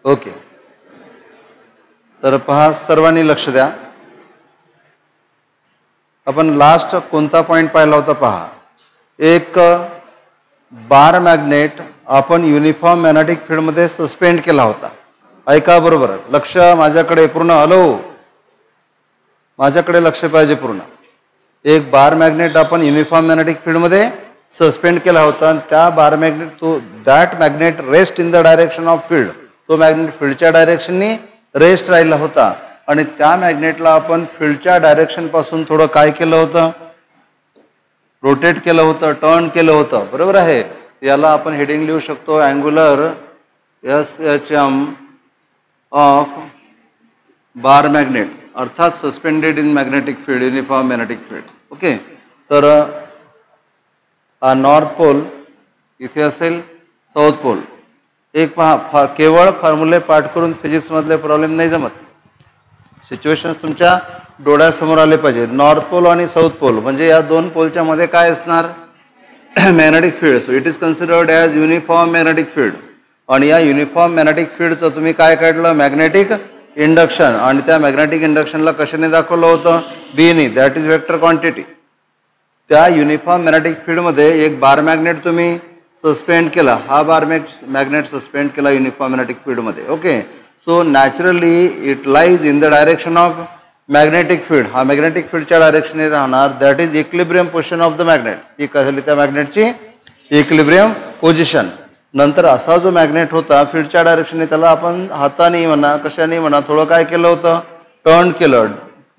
Okay, तर पहा सर्वांनी लक्ष द्या. आपण लास्ट कोणता पॉइंट पाहिला होता पहा. एक बार मॅग्नेट आपण युनिफॉर्म मॅग्नेटिक फील्डमध्ये सस्पेंड केला होता. ऐका बरोबर, लक्ष माझ्याकडे पूर्ण. हॅलो, माझ्याकडे लक्ष पाहिजे पूर्ण. एक बार मॅग्नेट आपण युनिफॉर्म मॅग्नेटिक फील्डमध्ये सस्पेंड केला होता आणि त्या बार मॅग्नेट तो that magnet rest in the direction of field. तो मॅग्नेट फील्डच्या डायरेक्शननी रेस्ट राहिला होता आणि त्या मॅग्नेटला आपण फील्डच्या डायरेक्शन पासून थोडं काय केलं होतं, रोटेट केलं होतं, टर्न केलं होतं. बरोबर आहे. याला आपण हेडिंग लिहू शकतो, angular SHM of bar magnet, अर्थात suspended in magnetic field, uniform magnetic field. Okay, तर हा नॉर्थ पोल इथे असेल, साऊथ पोल. एक पहा, केवळ फॉर्म्युले पाठ करून फिजिक्स मधले प्रॉब्लेम नाही जमत. सिच्युएशन तुमच्या डोळ्यासमोर आले पाहिजे. नॉर्थ पोल आणि साऊथ पोल म्हणजे या दोन पोलच्या मध्ये काय असणार, magnetic field. So it is considered as uniform magnetic field. आणि या युनिफॉर्म मॅग्नेटिक फील्डचं तुम्ही काय काढलं, मॅग्नेटिक इंडक्शन. आणि त्या मॅग्नेटिक इंडक्शनला कशाने दाखवलं होतं, बीने, दॅट इज वेक्टर क्वांटिटी. त्या युनिफॉर्म मॅग्नेटिक फील्डमध्ये एक बार मॅग्नेट तुम्ही सस्पेंड केला, हा बार मॅग्नेट सस्पेंड केला युनिफॉर्म मॅग्नेटिक फील्डमध्ये. Okay, so naturally it lies in the direction of magnetic field. हा मॅग्नेटिक फील्डच्या डायरेक्शनने राहणार. That is equilibrium position of the magnet. ही काय झाली त्या मॅग्नेटची इक्विलिब्रियम पोझिशन. नंतर असा जो मॅग्नेट होता फील्डच्या डायरेक्शनने, त्याला आपण हाताने म्हणा कशाने म्हणा थोडं काय केलं होतं, टर्न केलं.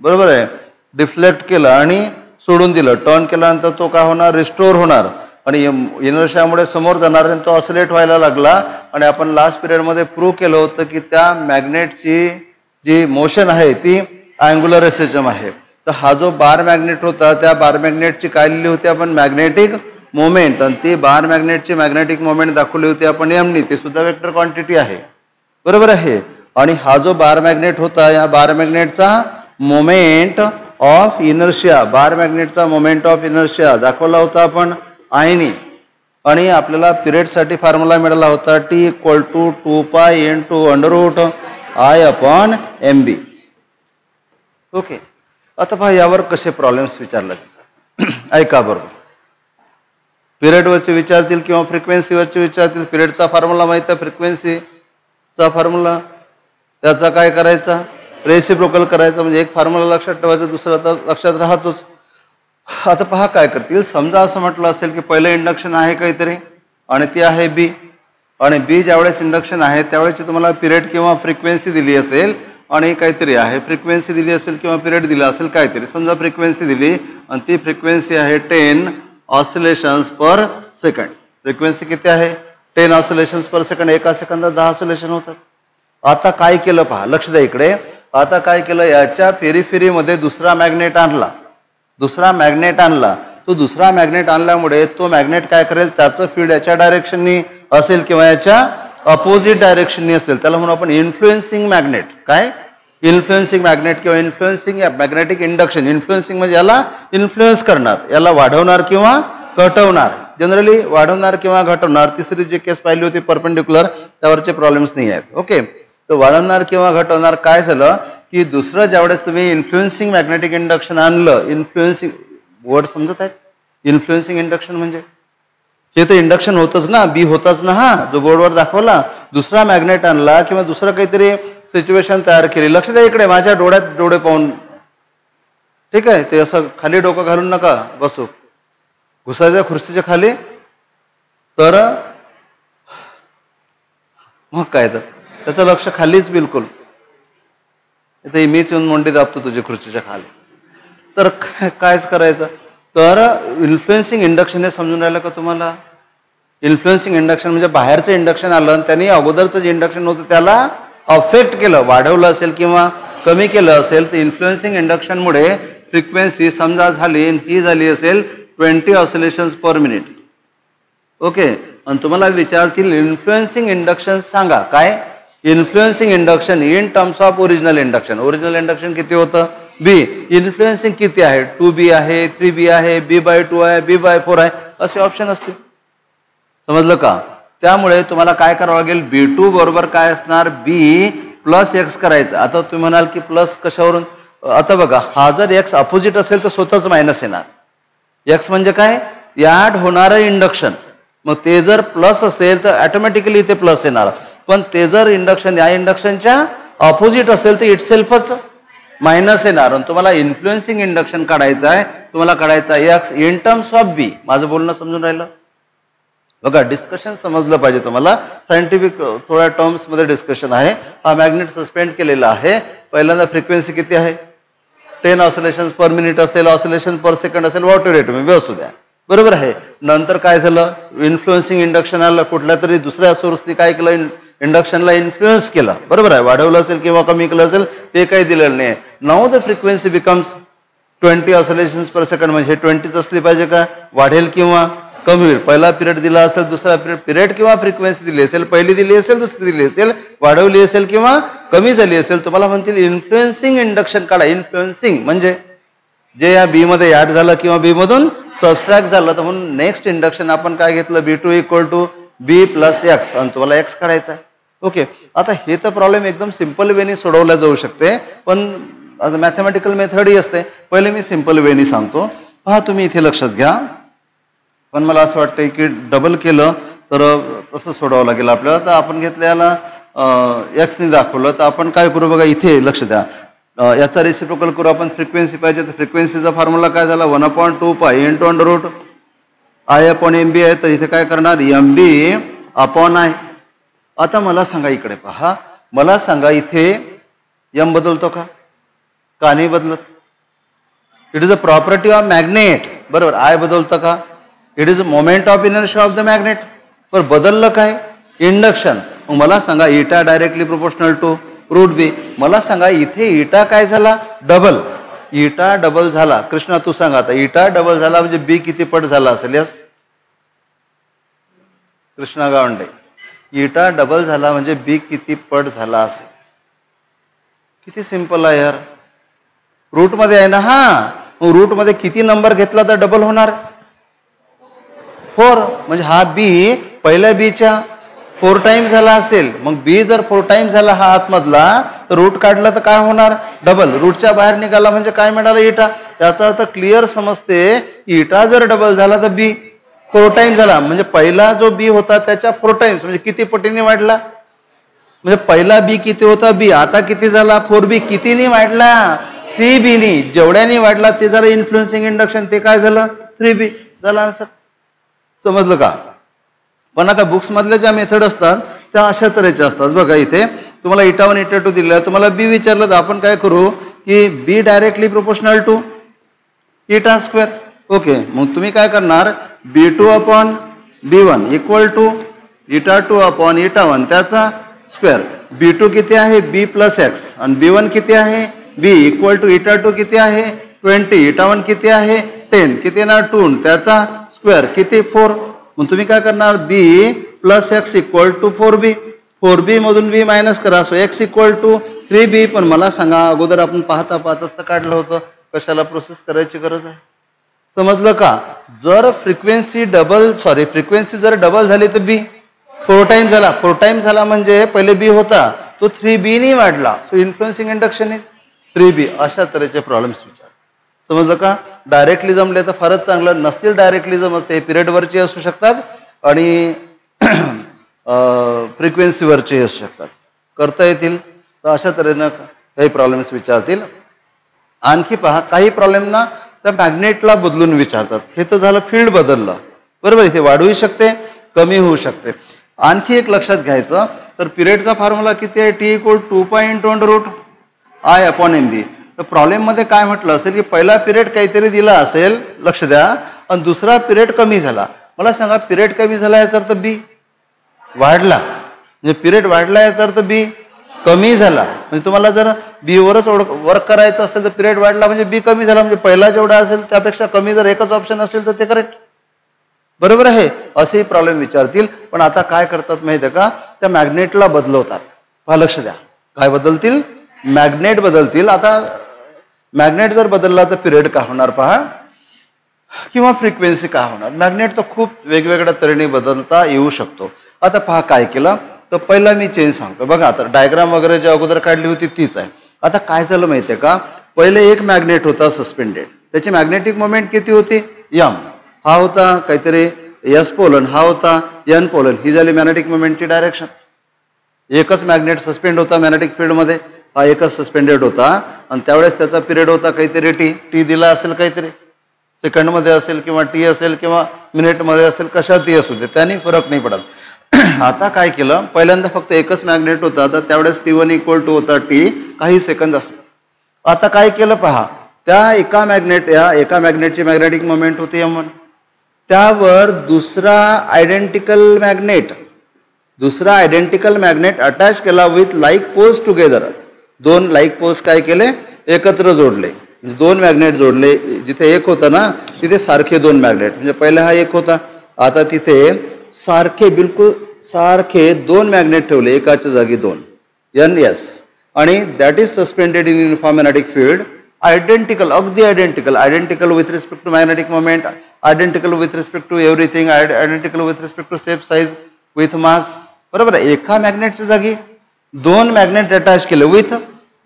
बरोबर आहे, डिफ्लेक्ट केलं आणि सोडून दिलं. टर्न केल्यानंतर तो काय होणार, रिस्टोर होणार आणि इनर्शियामुळे समोर जाणार आणि तो ऑसिलेट व्हायला लागला. आणि आपण लास्ट पिरियडमध्ये प्रूव्ह केलं होतं की त्या मॅग्नेटची जी मोशन आहे ती अँग्युलर SHM आहे. तर हा जो बार मॅग्नेट होता त्या बार मॅग्नेटची काय लिहिली होती आपण, मॅग्नेटिक मोमेंट. आणि ती बार मॅग्नेटची मॅग्नेटिक मोमेंट दाखवली होती आपण एमनी. ती सुद्धा वेक्टर क्वांटिटी आहे. बरोबर आहे. आणि हा जो बार मॅग्नेट होता, या बार मॅग्नेटचा मोमेंट ऑफ इनर्शिया, बार मॅग्नेटचा मोमेंट ऑफ इनर्शिया दाखवला होता आपण आयनी. आणि आपल्याला पिरियडसाठी फॉर्म्युला मिळाला होता T = 2π × I/mb. ओके, आता पहा यावर कसे प्रॉब्लेम्स विचारले जातात. ऐका बरोबर. पिरियडवरचे विचारतील किंवा फ्रिक्वेन्सीवरचे विचारतील. पिरियडचा फॉर्म्युला माहिती आहे, फ्रिक्वेन्सीचा फॉर्म्युला, त्याचा काय करायचा, रेसिप्रोकल करायचा. म्हणजे एक फॉर्म्युला लक्षात ठेवायचा, दुसरा तर लक्षात राहतोच. आता पहा काय करतील. समजा असं म्हटलं असेल की पहिलं इंडक्शन आहे काहीतरी आणि ती आहे बी. आणि बी ज्यावेळेस इंडक्शन आहे त्यावेळेची तुम्हाला पिरियड किंवा फ्रिक्वेन्सी दिली असेल आणि काहीतरी आहे, फ्रिक्वेन्सी दिली असेल किंवा पिरियड दिला असेल काहीतरी. समजा फ्रिक्वेन्सी दिली आणि ती फ्रिक्वेन्सी आहे 10 ऑसिलेशन्स पर सेकंड. फ्रिक्वेन्सी किती आहे, 10 ऑसिलेशन्स पर सेकंड. एका सेकंदात 10 ऑसिलेशन होतात. आता काय केलं पहा, लक्ष द्या इकडे. आता काय केलं, याच्या पेरिफेरीमध्ये दुसरा मॅग्नेट आणला. तो दुसरा मॅग्नेट आणल्यामुळे तो मॅग्नेट काय करेल, त्याचं फील्ड याच्या डायरेक्शननी असेल किंवा याच्या अपोजिट डायरेक्शननी असेल. त्याला म्हणून आपण इन्फ्लुएन्सिंग मॅग्नेट. काय, इन्फ्लुएन्सिंग मॅग्नेट किंवा इन्फ्लुएन्सिंग मॅग्नेटिक इंडक्शन. इन्फ्लुएन्सिंग म्हणजे याला इन्फ्लुएन्स करणार, याला वाढवणार किंवा घटवणार. जनरली वाढवणार किंवा घटवणार. तिसरी जी केस पाहिली होती परपेंडिक्युलर, त्यावरचे प्रॉब्लेम्स नाही आहेत. ओके, तर वाढवणार किंवा घटवणार. काय झालं की दुसरं ज्यावेळेस तुम्ही इन्फ्लुएन्सिंग मॅग्नेटिक इंडक्शन आणलं, इन्फ्लुएन्सिंग वर्ड समजत आहेत, इन्फ्लुएन्सिंग इंडक्शन म्हणजे हे तर इंडक्शन होतच ना, बी होताच ना, हा जो बोर्डवर दाखवला. दुसरा मॅग्नेट आणला किंवा दुसरं काहीतरी सिच्युएशन तयार केली. लक्ष द्या इकडे, माझ्या डोळ्यात डोळे पाहून. ठीक आहे, ते असं खाली डोकं घालून नका बसू, घुसायच्या खुर्चीच्या खाली. तर मग काय तर त्याचं लक्ष खालीच बिलकुल. इथे मीच येऊन मोंडी दाबतो तुझ्या खुर्चीच्या खाली. तर कायच करायचं. तर इन्फ्लुएन्सिंग इंडक्शन हे समजून राहिलं का तुम्हाला. इन्फ्लुएन्सिंग इंडक्शन म्हणजे बाहेरचं इंडक्शन आलं आणि त्यांनी अगोदरचं जे इंडक्शन होतं त्याला अफेक्ट केलं, वाढवलं असेल किंवा कमी केलं असेल. तर इन्फ्लुएन्सिंग इंडक्शनमुळे फ्रिक्वेन्सी समजा झाली, ही झाली असेल 20 ऑसिलेशन्स पर मिनिट. ओके, आणि तुम्हाला विचारतील इन्फ्लुएन्सिंग इंडक्शन सांगा. काय, influencing induction in terms of original induction. Original induction किती होतं, बी. इन्फ्लुएन्सिंग किती आहे, 2b आहे, 3b आहे, b/2 आहे, b/4 आहे, असे ऑप्शन असतील. समजलं का. त्यामुळे तुम्हाला काय करावं लागेल, B2 बरोबर काय असणार, B प्लस एक्स करायचं. आता तुम्ही म्हणाल की प्लस कशावरून, आता बघा हा जर एक्स अपोजिट असेल तर स्वतःच मायनस येणार. एक्स म्हणजे काय, ऍड होणारं इंडक्शन. मग ते जर प्लस असेल तर ऑटोमॅटिकली इथे प्लस येणार. पण ते जर इंडक्शन या इंडक्शनच्या ऑपोजिट असेल तर इटसेल्फच मायनस येणार. आणि तुम्हाला इन्फ्लुएन्सिंग इंडक्शन काढायचं आहे, तुम्हाला काढायचं आहे एक्स इन टर्म्स ऑफ बी. माझं बोलणं समजून राहिलं बघा, डिस्कशन समजलं पाहिजे तुम्हाला. सायंटिफिक थोड्या टर्म्स मध्ये डिस्कशन आहे. हा मॅग्नेट सस्पेंड केलेला आहे. पहिल्यांदा फ्रिक्वेन्सी किती आहे, 10 ऑसिलेशन पर मिनिट असेल, ऑसिलेशन पर सेकंड असेल, व्हॉट रेट मी असू द्या, बरोबर आहे. नंतर काय झालं, इन्फ्लुएन्सिंग इंडक्शन आलं, कुठल्या तरी दुसऱ्या सोर्सनी काय केलं, इंडक्शनला इन्फ्लुएन्स केलं, बरोबर आहे. वाढवलं असेल किंवा कमी केलं असेल ते काही दिलेलं नाही. Now the frequency becomes 20 oscillation per second. म्हणजे 20च असली पाहिजे का, वाढेल किंवा कमी होईल. पहिला पिरियड दिला असेल, दुसरा पिरियड किंवा फ्रिक्वेन्सी दिली असेल, पहिली दिली असेल, दुसरी दिली असेल, वाढवली असेल किंवा कमी झाली असेल, तुम्हाला म्हणतील इन्फ्लुएन्सिंग इंडक्शन काढा. इन्फ्लुएन्सिंग म्हणजे जे या बी मध्ये ऍड झालं किंवा बी मधून सबस्ट्रॅक्ट झालं. तर म्हणून नेक्स्ट इंडक्शन आपण काय घेतलं, B2 equal to B plus x, आणि तुम्हाला एक्स काढायचा आहे. ओके, आता हे तर प्रॉब्लेम एकदम सिंपल वेनी सोडवला जाऊ शकते, पण मॅथमॅटिकल मेथडही असते. पहिले मी सिंपल वेनी सांगतो, पहा तुम्ही इथे लक्षात घ्या. पण मला असं वाटतं की डबल केलं तर तसं सोडावं लागेल आपल्याला. तर आपण घेतलं याला एक्सने दाखवलं, तर आपण काय करू बघा, इथे लक्ष द्या, याचा रेसिप्रोकल करू आपण. फ्रिक्वेन्सी पाहिजे तर फ्रिक्वेन्सीचा फॉर्म्युला काय झाला, 1/2 pi into under root I upon MB आहे. तर इथे काय करणार, MB अपॉन I. आता मला सांगा, इकडे पहा, मला सांगा इथे M बदलतो का नाही बदलत. It is a property of magnet, बरोबर. I बदलतं का, it is a moment of inertia of the magnet. पण बदललं काय, इंडक्शन. मग मला सांगा इटा डायरेक्टली प्रोपोर्शनल टू रूट बी. मला सांगा इथे इटा काय झाला, डबल. इटा डबल झाला. कृष्णा तू सांगा आता, इटा डबल झाला म्हणजे बी किती पट झाला असेल. यस कृष्णा गावंडे, इटा डबल झाला म्हणजे बी किती पट झाला असेल. किती सिंपल आहे यार, रूट मध्ये आहे ना. हा, रूट मध्ये किती नंबर घेतला तर डबल होणार, 4. म्हणजे हा बी पहिल्या बीच्या 4 टाइम्स झाला असेल. मग बी जर 4 टाइम्स झाला हा आतमधला, तर रूट काढला तर काय होणार, डबल. रूटच्या बाहेर निघाला म्हणजे काय मिळालं, इटा. याचा अर्थ क्लिअर समजते, इटा जर डबल झाला तर बी 4 टाइम्स झाला. म्हणजे पहिला जो बी होता त्याच्या 4 टाइम्स, म्हणजे किती पटीने वाढला. म्हणजे पहिला बी किती होता, बी, आता किती झाला, 4B. कितीने वाढला, 3B नी. जेवढ्याने वाढला ते झालं इन्फ्लुएन्सिंग इंडक्शन, ते काय झालं, 3B झाला आन्सर. समजलं का. पण आता बुक्स मधल्या ज्या मेथड असतात त्या अशा तऱ्हेच्या असतात. बघा इथे तुम्हाला इटा 1 इटा 2 दिलेला, तुम्हाला बी विचारलं तर आपण काय करू की बी डायरेक्टली प्रोपोर्शनल टू इटा स्क्वेअर. ओके, मग तुम्ही काय करणार, B2 upon B1 equal to इटा 2 अपॉन इटा 1 त्याचा स्क्वेअर. B2 किती आहे, B प्लस एक्स, आणि B1 किती आहे, B इक्वल टू इटा 2 किती आहे 20, इटा 1 किती आहे 10, किती ना 2 त्याचा स्क्वेअर किती 4. मग तुम्ही काय करणार, B plus x equal to 4B. 4B मधून B मायनस करा, so x equal to 3B. पण मला सांगा, अगोदर आपण पाहताच तर काढलं होतं, कशाला प्रोसेस करायची गरज आहे. समजलं का. जर फ्रिक्वेन्सी जर डबल झाली तर B 4 टाइम्स झाला. 4 टाइम्स झाला म्हणजे पहिले B होता तो 3B नी वाढला. So influencing induction is 3B. अशा तऱ्हेचे प्रॉब्लेम्स विचार. समजलं का. डायरेक्टली जमले तर फारच चांगलं, नसतील डायरेक्टली जमत ते पिरियडवरचे असू शकतात आणि फ्रिक्वेन्सीवरचे असू शकतात. करता येतील तर अशा तऱ्हेनं काही प्रॉब्लेम्स विचारतील. आणखी पहा, काही प्रॉब्लेमना त्या मॅग्नेटला बदलून विचारतात. हे तर झालं फील्ड बदललं, बरोबर. इथे वाढूही शकते, कमी होऊ शकते. आणखी एक लक्षात घ्यायचं, तर पिरियडचा फॉर्म्युला किती आहे, T equal 2 pi into under root I upon MB. तर प्रॉब्लेम मध्ये काय म्हटलं असेल की पहिला पिरियड काहीतरी दिला असेल, लक्ष द्या, आणि दुसरा पिरियड कमी झाला. मला सांगा, पिरियड कमी झाला याचा अर्थ बी वाढला, म्हणजे पिरियड वाढला याचा अर्थ बी कमी झाला. म्हणजे तुम्हाला जर बी वरच वर्क करायचं असेल तर पिरियड वाढला म्हणजे बी कमी झाला. म्हणजे पहिला जेवढा असेल त्यापेक्षा कमी जर एकच ऑप्शन असेल तर ते करेक्ट, बरोबर आहे. असेही प्रॉब्लेम विचारतील. पण आता काय करतात माहिती आहे का, त्या मॅग्नेटला बदलवतात. पहा लक्ष द्या, काय बदलतील, मॅग्नेट बदलतील. आता मॅग्नेट जर बदलला तर पिरियड का होणार पहा, किंवा फ्रिक्वेन्सी का होणार. मॅग्नेट तर खूप वेगवेगळ्या तऱ्हेने बदलता येऊ शकतो. आता पहा काय केलं तर पहिला मी चेन सांगतो बघा. आता डायग्राम वगैरे जे अगोदर काढली होती तीच आहे. आता काय झालं माहिती आहे का, पहिले एक मॅग्नेट होता सस्पेंडेड, त्याची मॅग्नेटिक मोमेंट किती होती m, हा होता काहीतरी s पोलन, हा होता n पोलन, ही झाली मॅग्नेटिक मोमेंटची डायरेक्शन. एकच मॅग्नेट सस्पेंड होता मॅग्नेटिक फील्डमध्ये, हा एकच सस्पेंडेड होता आणि त्यावेळेस त्याचा पिरियड होता काहीतरी टी दिला असेल, काहीतरी सेकंडमध्ये असेल किंवा टी असेल किंवा मिनिटमध्ये असेल, कशातही असू दे त्यांनी फरक नाही पडत. आता काय केलं, पहिल्यांदा फक्त एकच मॅग्नेट होता तर त्यावेळेस T1 इक्वल टू होता टी काही सेकंद असेल. आता काय केलं पहा, त्या एका मॅग्नेटची मॅग्नेटिक मोमेंट होती m1, त्यावर दुसरा आयडेंटिकल मॅग्नेट अटॅच केला विथ लाईक पोल्स टुगेदर. दोन लाईक पोल्स काय केले, एकत्र जोडले, म्हणजे दोन मॅग्नेट जोडले. जिथे एक होता ना तिथे सारखे दोन मॅग्नेट, म्हणजे पहिला हा एक होता, आता तिथे सारखे बिलकुल सारखे दोन मॅग्नेट ठेवले, एकाच्या जागी दोन, NS, आणि that is suspended in uniform magnetic field. Identical, अगदी identical with respect to magnetic moment, identical with respect to everything, identical with respect to shape size with mass. बरोबर आहे. एका मॅग्नेटच्या जागी दोन मॅग्नेट अटॅच केले विथ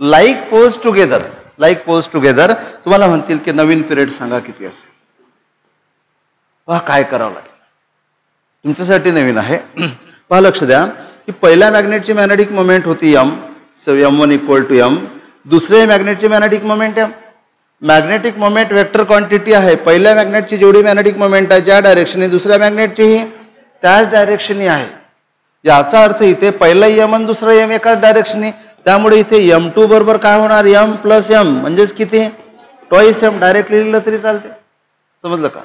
लाईक पोल्स टुगेदर. तुम्हाला म्हणतील की नवीन पिरियड सांगा किती असेल. पहा काय करावं लागेल, तुमच्यासाठी नवीन आहे. पहा लक्ष द्या की पहिल्या मॅग्नेटची मॅग्नेटिक मोमेंट होती m, so m1 equal to m. दुसऱ्या मॅग्नेटची magnetic moment m. Magnetic moment vector quantity आहे. पहिल्या मॅग्नेटची जेवढी मॅग्नेटिक मोमेंट आहे ज्या डायरेक्शनने, दुसऱ्या मॅग्नेटचीही त्याच डायरेक्शनने आहे. याचा अर्थ इथे पहिला m आणि दुसरा m एकाच डायरेक्शनने, त्यामुळे इथे m2 बरोबर काय होणार, m प्लस m म्हणजेच किती, ट्वाइस m. डायरेक्टली लिहिलं तरी चालते, समजलं का.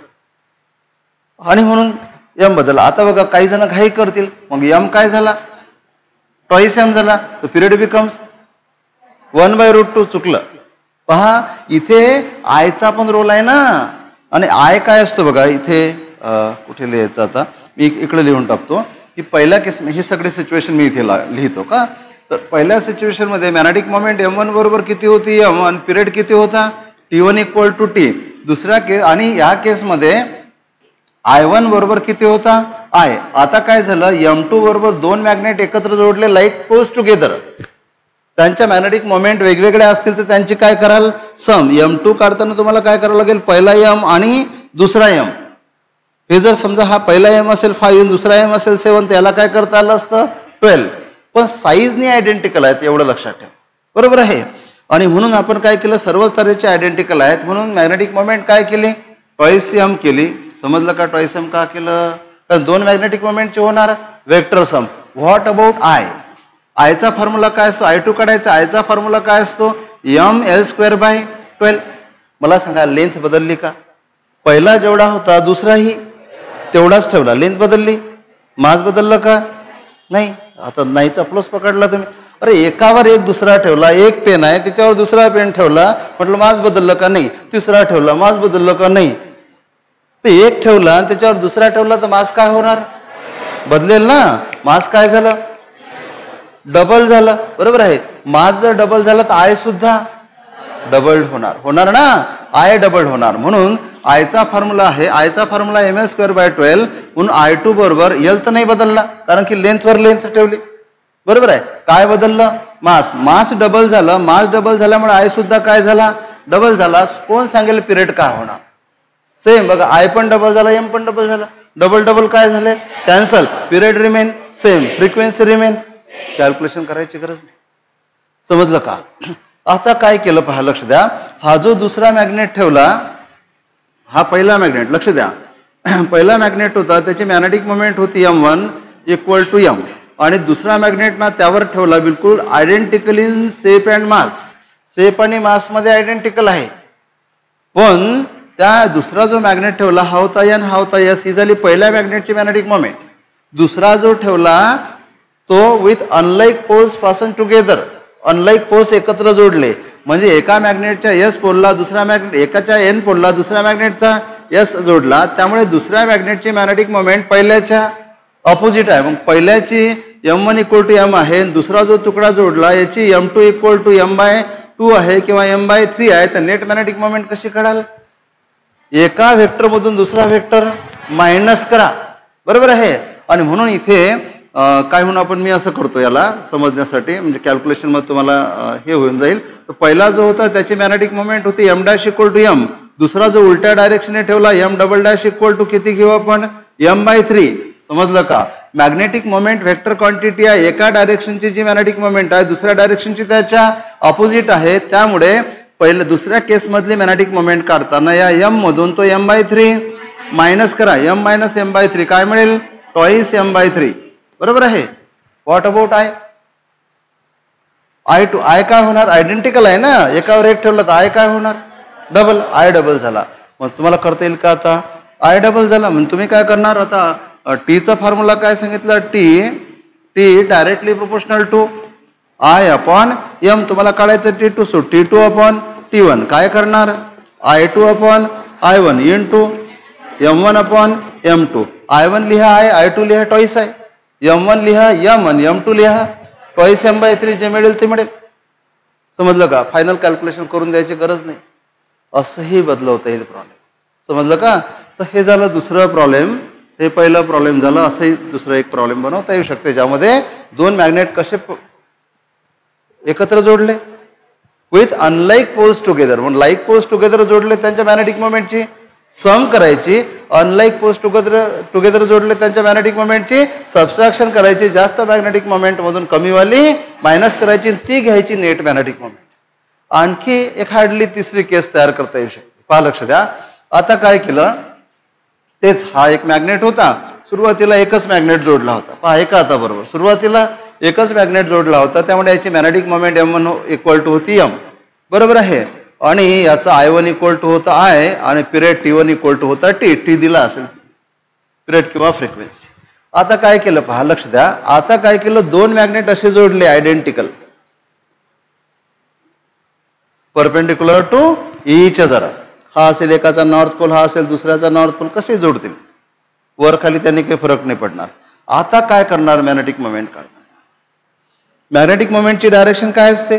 आणि म्हणून m बदलला. आता बघा काही जण घाई करतील, मग m काय झाला, ट्वाइस m झाला, तर पिरियड बिकम्स 1/√2. चुकलं. पहा इथे I चा पण रोल आहे ना, आणि I काय असतो बघा इथे, कुठे लिहायचं आता, मी इकडे लिहून टाकतो की पहिल्या केस, ही सगळी सिच्युएशन मी इथे लिहितो का. तर पहिल्या सिच्युएशन मध्ये मॅग्नेटिक मोमेंट m1 बरोबर किती होती m, आणि पिरियड किती होता T1 इक्वल टू टी. दुसऱ्या केस, आणि या केसमध्ये I1 बरोबर किती होता I. आता काय झालं, m2 बरोबर दोन मॅग्नेट एकत्र जोडले लाईक पोल्स टुगेदर, त्यांच्या मॅग्नेटिक मोमेंट वेगवेगळ्या असतील तर त्यांची काय कराल, सम. m2 काढताना तुम्हाला काय करावं लागेल, पहिला m आणि दुसरा m. हे जर समजा हा पहिला m असेल 5 आणि दुसरा m असेल 7, त्याला काय करता आलं असतं 12. पण साईजने आयडेंटिकल आहेत एवढं लक्षात ठेवा, बरोबर आहे. आणि म्हणून आपण काय केलं, सर्व तऱ्हेचे आयडेंटिकल आहेत म्हणून मॅग्नेटिक मोमेंट काय केली, ट्वाइस m केली. समजलं का, ट्वाइस m का केलं, कारण दोन मॅग्नेटिक मोमेंटचे होणार vector sum. What about I चा फॉर्म्युला काय असतो, I2 काढायचा, I चा फॉर्म्युला काय असतो, mL²/12. मला सांगा लेंथ बदलली का, पहिला जेवढा होता दुसराही तेवढाच ठेवला, लेंथ बदलली, मास बदललं का नाही. आता नाहीचा प्लस पकडला तुम्ही, अरे एकावर एक दुसरा ठेवला, एक पेन आहे त्याच्यावर दुसरा पेन ठेवला, म्हटलं मास बदललं का नाही, तिसरा ठेवला मास बदललं का नाही. एक ठेवला त्याच्यावर दुसरा ठेवला तर मास काय होणार, बदलेल ना. मास काय झालं, डबल झालं, बरोबर आहे. मास जर डबल झाला तर I सुद्धा डबल होणार ना, I डबल होणार. म्हणून I चा फॉर्म्युला आहे, I चा फॉर्म्युला mL²/12. म्हणून I2 बरोबर L तर नाही बदलला कारण की लेंथवर लेंथ ठेवली, बरोबर आहे. काय बदललं, मास डबल झालं, मास डबल झाल्यामुळे I सुद्धा काय झाला, डबल झाला. कोण सांगेल पिरियड काय होणार, सेम. बघा I पण डबल झाला, m पण डबल झाला, डबल काय झाले, cancel, period remain same, frequency remain. Calculation करायची गरज नाही, समजलं का. आता काय केलं पहा, लक्ष द्या. हा जो दुसरा मॅग्नेट ठेवला, हा पहिला मॅग्नेट, लक्ष द्या, पहिला मॅग्नेट होता त्याची मॅग्नेटिक मोमेंट होती m1 इक्वल टू m, आणि दुसरा मॅग्नेट ना त्यावर ठेवला बिलकुल identical in shape and mass. Shape आणि मास मध्ये आयडेंटिकल आहे. पण त्या दुसरा जो मॅग्नेट ठेवला हा होता n, हा होता s, ही झाली पहिल्या मॅग्नेटची मॅग्नेटिक मोमेंट. दुसरा जो ठेवला तो विथ अनलाईक पोल्स पासून टुगेदर, अनलाईक पोल्स एकत्र जोडले, म्हणजे एका मॅग्नेटच्या S पोलला दुसरा मॅग्नेट, एकाच्या N पोलला दुसऱ्या मॅग्नेटचा S जोडला, त्यामुळे दुसऱ्या मॅग्नेटची मॅग्नेटिक मोमेंट पहिल्याच्या ऑपोजिट आहे. मग पहिल्याची m1 इक्वल टू m आहे, दुसरा जो तुकडा जोडला याची m2 इक्वल टू m/2 आहे किंवा m/3 आहे. तर नेट मॅग्नेटिक मोमेंट कशी काढाल, एका वेक्टर मधून दुसरा वेक्टर मायनस करा, बरोबर आहे. आणि म्हणून इथे काय म्हणून आपण मी असं करतो याला समजण्यासाठी, म्हणजे कॅल्क्युलेशन मध्ये तुम्हाला हे होऊन जाईल. तर पहिला जो होता त्याची मॅग्नेटिक मोमेंट होती m dash equal to m. दुसरा जो उलट्या डायरेक्शनने ठेवला m double dash equal to किती घेऊ आपण m/3. समजलं का? मॅग्नेटिक मोमेंट वेक्टर क्वांटिटी आहे. एका डायरेक्शनची जी मॅग्नेटिक मोमेंट आहे दुसऱ्या डायरेक्शनची त्याच्या ऑपोजिट आहे. त्यामुळे पहिले दुसऱ्या केस मधली मॅग्नेटिक मोमेंट काढताना या m मधून तो m/3 मायनस करा. m मायनस m/3 काय मिळेल? Twice m/3. बरोबर आहे. What about I? आय काय होणार? आयडेंटिकल आहे ना. एकावर एक ठेवलं तर आय काय होणार? डबल. आय डबल झाला. मग तुम्हाला करता येईल का आता? आय डबल झाला. मग तुम्ही काय करणार आता? टीचा फॉर्म्युला काय सांगितलं? T directly proportional to I upon M. तुम्हाला काढायचं T2. So T2 upon T1 काय करणार? I2 upon I1 into M1 upon M2. I1 लिहा I2 लिहा टॉईस आहे. M1 लिहा M आणि M2 लिहा ट्वाइस m/3. जे मिळेल ते मिळेल. समजलं का? फायनल कॅल्क्युलेशन करून द्यायची गरज नाही. असंही बदलवता येईल प्रॉब्लेम. समजलं का? तर हे झालं दुसरं प्रॉब्लेम. हे पहिलं प्रॉब्लेम झालं. असंही दुसरं एक प्रॉब्लेम बनवता येऊ शकते ज्यामध्ये दोन मॅग्नेट कसे एकत्र जोडले विथ अनलाईक पोल्स टुगेदर. म्हणून लाईक पोल्स टुगेदर जोडले त्यांच्या मॅग्नेटिक मोमेंटची सम करायची. अनलाईक पोल्स टुगेदर जोडले त्यांच्या मॅग्नेटिक मोमेंटची सबस्ट्रॅक्शन करायची. जास्त मॅग्नेटिक मोमेंट मधून कमीवाली मायनस करायची, ती घ्यायची नेट मॅग्नेटिक मोमेंट. आणखी एखादी तिसरी केस तयार करता येऊ शकते. पहा लक्ष द्या. आता काय केलं? तेच हा एक मॅग्नेट होता. सुरुवातीला एकच मॅग्नेट जोडला होता. पहा ऐका आता बरोबर. सुरुवातीला एकच मॅग्नेट जोडला होता. त्यामुळे याची magnetic moment M1 equal to होती M. बरोबर आहे. आणि याचा I1 इक्वल टू होता I आणि पिरियड T1 इक्वल टू होता T दिला असेल पिरियड किंवा फ्रिक्वेन्सी. आता काय केलं पहा लक्ष द्या. आता काय केलं? दोन मॅग्नेट असे जोडले identical perpendicular to each other. हा असेल एकाचा नॉर्थ पोल, हा असेल दुसऱ्याचा नॉर्थ पोल. कसे जोडतील? वर खाली त्यांनी काही फरक नाही पडणार. आता काय करणार? मॅग्नेटिक मोमेंट काढणार. मॅग्नेटिक मोमेंटची डायरेक्शन काय असते?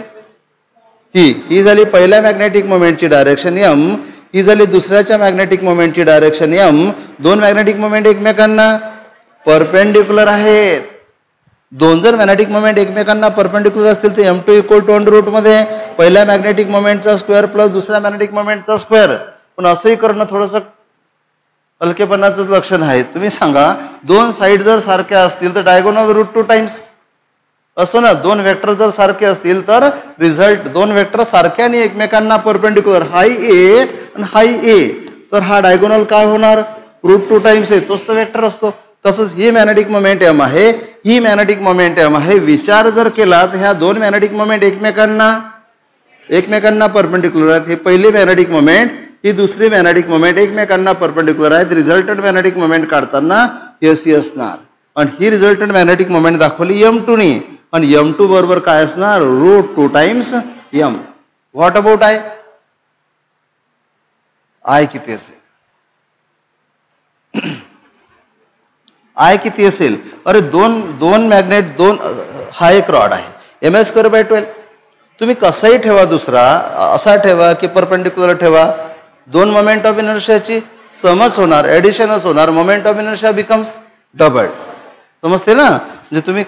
ही झाली पहिल्या मॅग्नेटिक मोमेंटची डायरेक्शन M. ही झाली दुसऱ्याच्या मॅग्नेटिक मोमेंटची डायरेक्शन M. दोन मॅग्नेटिक मोमेंट एकमेकांना परपेंडिक्युलर आहेत. दोन जर मॅग्नेटिक मोमेंट एकमेकांना परपेंडिक्युलर असतील तर M2 equal to under route मध्ये पहिल्या मॅग्नेटिक मोमेंटचा स्क्वेअर प्लस दुसऱ्या मॅग्नेटिक मोमेंटचा स्क्वेअर. पण असंही करणं थोडंसं हलकेपणाचं लक्षण आहे. तुम्ही सांगा दोन साईड जर सारख्या असतील तर डायगोनल रूट 2 टाइम्स असतो ना. दोन वेक्टर जर सारखे असतील तर रिझल्ट दोन वेक्टर सारख्या आणि एकमेकांना परपेंडिक्युलर हाय ए आणि हाय ए. तर हा डायगोनल काय होणार? रूट 2 टाइम्स आहे. तोच तर वेक्टर असतो. तसंच ही मॅग्नेटिक मोमेंट M आहे. ही मॅग्नेटिक मोमेंट M आहे. विचार जर केला तर ह्या दोन मॅग्नेटिक मोमेंट एकमेकांना परपेंडिक्युलर आहेत. हे पहिली मॅग्नेटिक मोमेंट, ही दुसरी मॅग्नेटिक मोमेंट एकमेकांना परपेंडिक्युलर आहेत. रिझल्टंट मॅग्नेटिक मोमेंट काढताना ही असणार. आणि ही रिझल्टंट मॅग्नेटिक मोमेंट दाखवली M2 ने. आणि M2 बरोबर काय असणार? Root 2 times M. What about I? I किती असेल? आय किती असेल? अरे दोन मॅग्नेट हा एक रॉड आहे. MS²/12. तुम्ही कसाही ठेवा, दुसरा असा ठेवा की परपेंडिक्युलर ठेवा, दोन मोमेंट ऑफ इनर्शियाची समच होणार, ऍडिशनच होणार. Moment of inertia becomes double. समजते ना? म्हणजे तुम्ही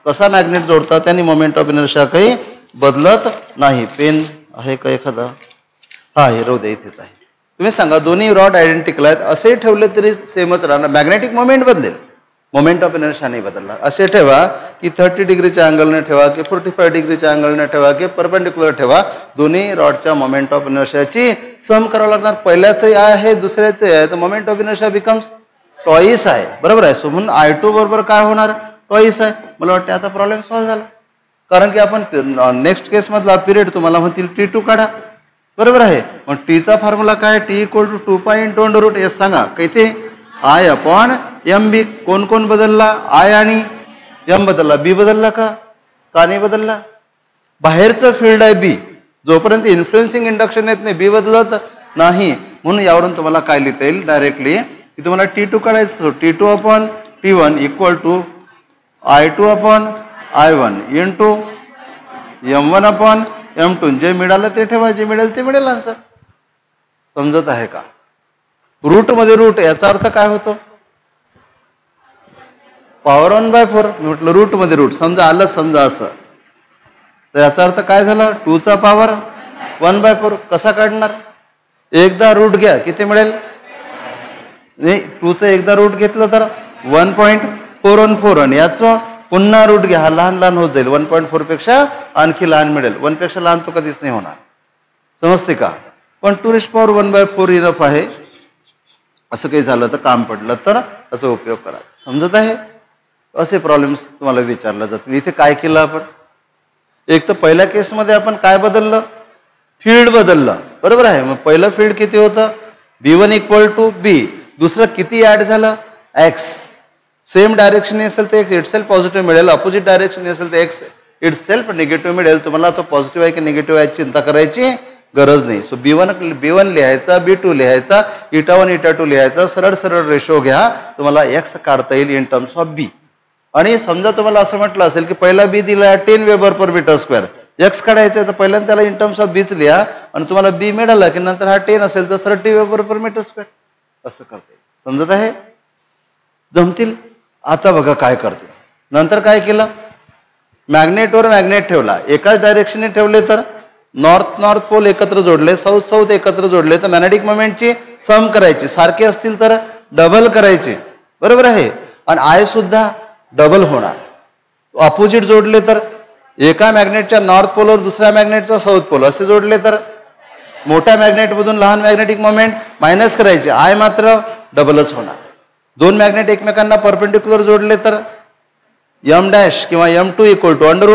कसा मॅग्नेट जोडता त्याने मोमेंट ऑफ इनर्शिया काही बदलत नाही. पेन आहे का एखादा? हा हे राहू दे, इथेच आहे. तुम्ही सांगा दोन्ही रॉड आयडेंटिकल आहेत, असे ठेवले तरी सेमच राहणार. मॅग्नेटिक मोमेंट बदलेल, मोमेंट ऑफ इनर्शिया नाही बदलणार. असे ठेवा की 30 डिग्रीच्या अँगलने ठेवा की 45 डिग्रीच्या अँगलने ठेवा की परपेंडिक्युलर ठेवा, दोन्ही रॉडच्या मोमेंट ऑफ इनर्शियाची सम करावं लागणार. पहिल्याचं आहे दुसऱ्याचं आहे तर moment of inertia becomes twice आहे. बरोबर आहे. सो म्हणून I2 बरोबर काय होणार? टॉईस आहे. मला वाटतं आता प्रॉब्लेम सॉल्व्ह झाला. कारण की आपण नेक्स्ट केस मधला पिरियड तुम्हाला म्हणतील T2 काढा. बरोबर आहे. मग टीचा फॉर्म्युला काय? T equal to 2π into under root S. सांगा काही I अपॉन MB. कोण बदलला? I आणि M बदलला. B बदलला का नाही बदलला? बाहेरचं फील्ड आहे B. जोपर्यंत इन्फ्लुएन्सिंग इंडक्शन येत नाही B बदलत नाही. म्हणून यावरून तुम्हाला काय लिहिता येईल डायरेक्टली की तुम्हाला T2 काढायचं. T2 upon T1 equal to I2 upon I1 into M1 upon M2. जे मिळालं ते ठेवा, जे मिळेल ते मिळेल आन्सर. समजत आहे का? रूट मध्ये रूट याचा अर्थ काय होतो? पॉवर 1/4. मी म्हटलं रूट मध्ये रूट समजा आलं, समजा असं, तर याचा अर्थ काय झाला, 2चा पॉवर 1/4. कसा काढणार, एकदा रूट घ्या, किती मिळेल, नाही 2चं एकदा रूट घेतलं तर 1.414 आणि याचं पुन्हा रूट घ्या, हा लहान लहान होत जाईल, 1.4 पेक्षा आणखी लहान मिळेल, 1 पेक्षा लहान तो कधीच नाही होणार. समजते का. पण 2⁴ इनफ आहे. असं काही झालं तर, काम पडलं तर त्याचा उपयोग करा. समजत आहे. असे प्रॉब्लेम्स तुम्हाला विचारले जातील. इथे काय केलं आपण, एक तर पहिल्या केसमध्ये आपण काय बदललं, फील्ड बदललं, बरोबर आहे. मग पहिलं फील्ड किती होतं, B1 = B. दुसरं किती ऍड झालं, x. सेम डायरेक्शन असेल तर x इटसेल्फ पॉझिटिव्ह मिळेल, अपोजिट डायरेक्शन असेल तर x इटसेल्फ निगेटिव्ह मिळेल. तुम्हाला तो पॉझिटिव्ह आहे की निगेटिव्ह आहे चिंता करायची गरज नाही. सो B1 लिहायचा, B2 लिहायचा, η1 η2 लिहायचा, सरळ सरळ रेशो घ्या, तुम्हाला x काढता येईल इन टर्म्स ऑफ B. आणि समजा तुम्हाला असं म्हटलं असेल की पहिला B दिला 10 Wb/m², x काढायचं तर पहिल्यांदा त्याला इन टर्म्स ऑफ Bच लिहा आणि तुम्हाला B मिळाला की नंतर हा 10 असेल तर 30 Wb/m². असं करता येईल. समजत आहे, जमतील. आता बघा काय करते. नंतर काय केलं, मॅग्नेटवर मॅग्नेट ठेवला, एकाच डायरेक्शनने ठेवले तर नॉर्थ पोल एकत्र जोडले, साऊथ एकत्र जोडले तर मॅग्नेटिक मोमेंटची सम करायची, सारखे असतील तर डबल करायचे, बरोबर आहे. आणि आय सुद्धा डबल होणार. अपोजिट जोडले तर एका मॅग्नेटच्या नॉर्थ पोलवर दुसऱ्या मॅग्नेटचा साऊथ पोल असे जोडले तर मोठ्या मॅग्नेटमधून लहान मॅग्नेटिक मोमेंट मायनस करायचे, आय मात्र डबलच होणार. दोन मॅग्नेट एकमेकांना परपेंडिक्युलर जोडले तर m' किंवा m2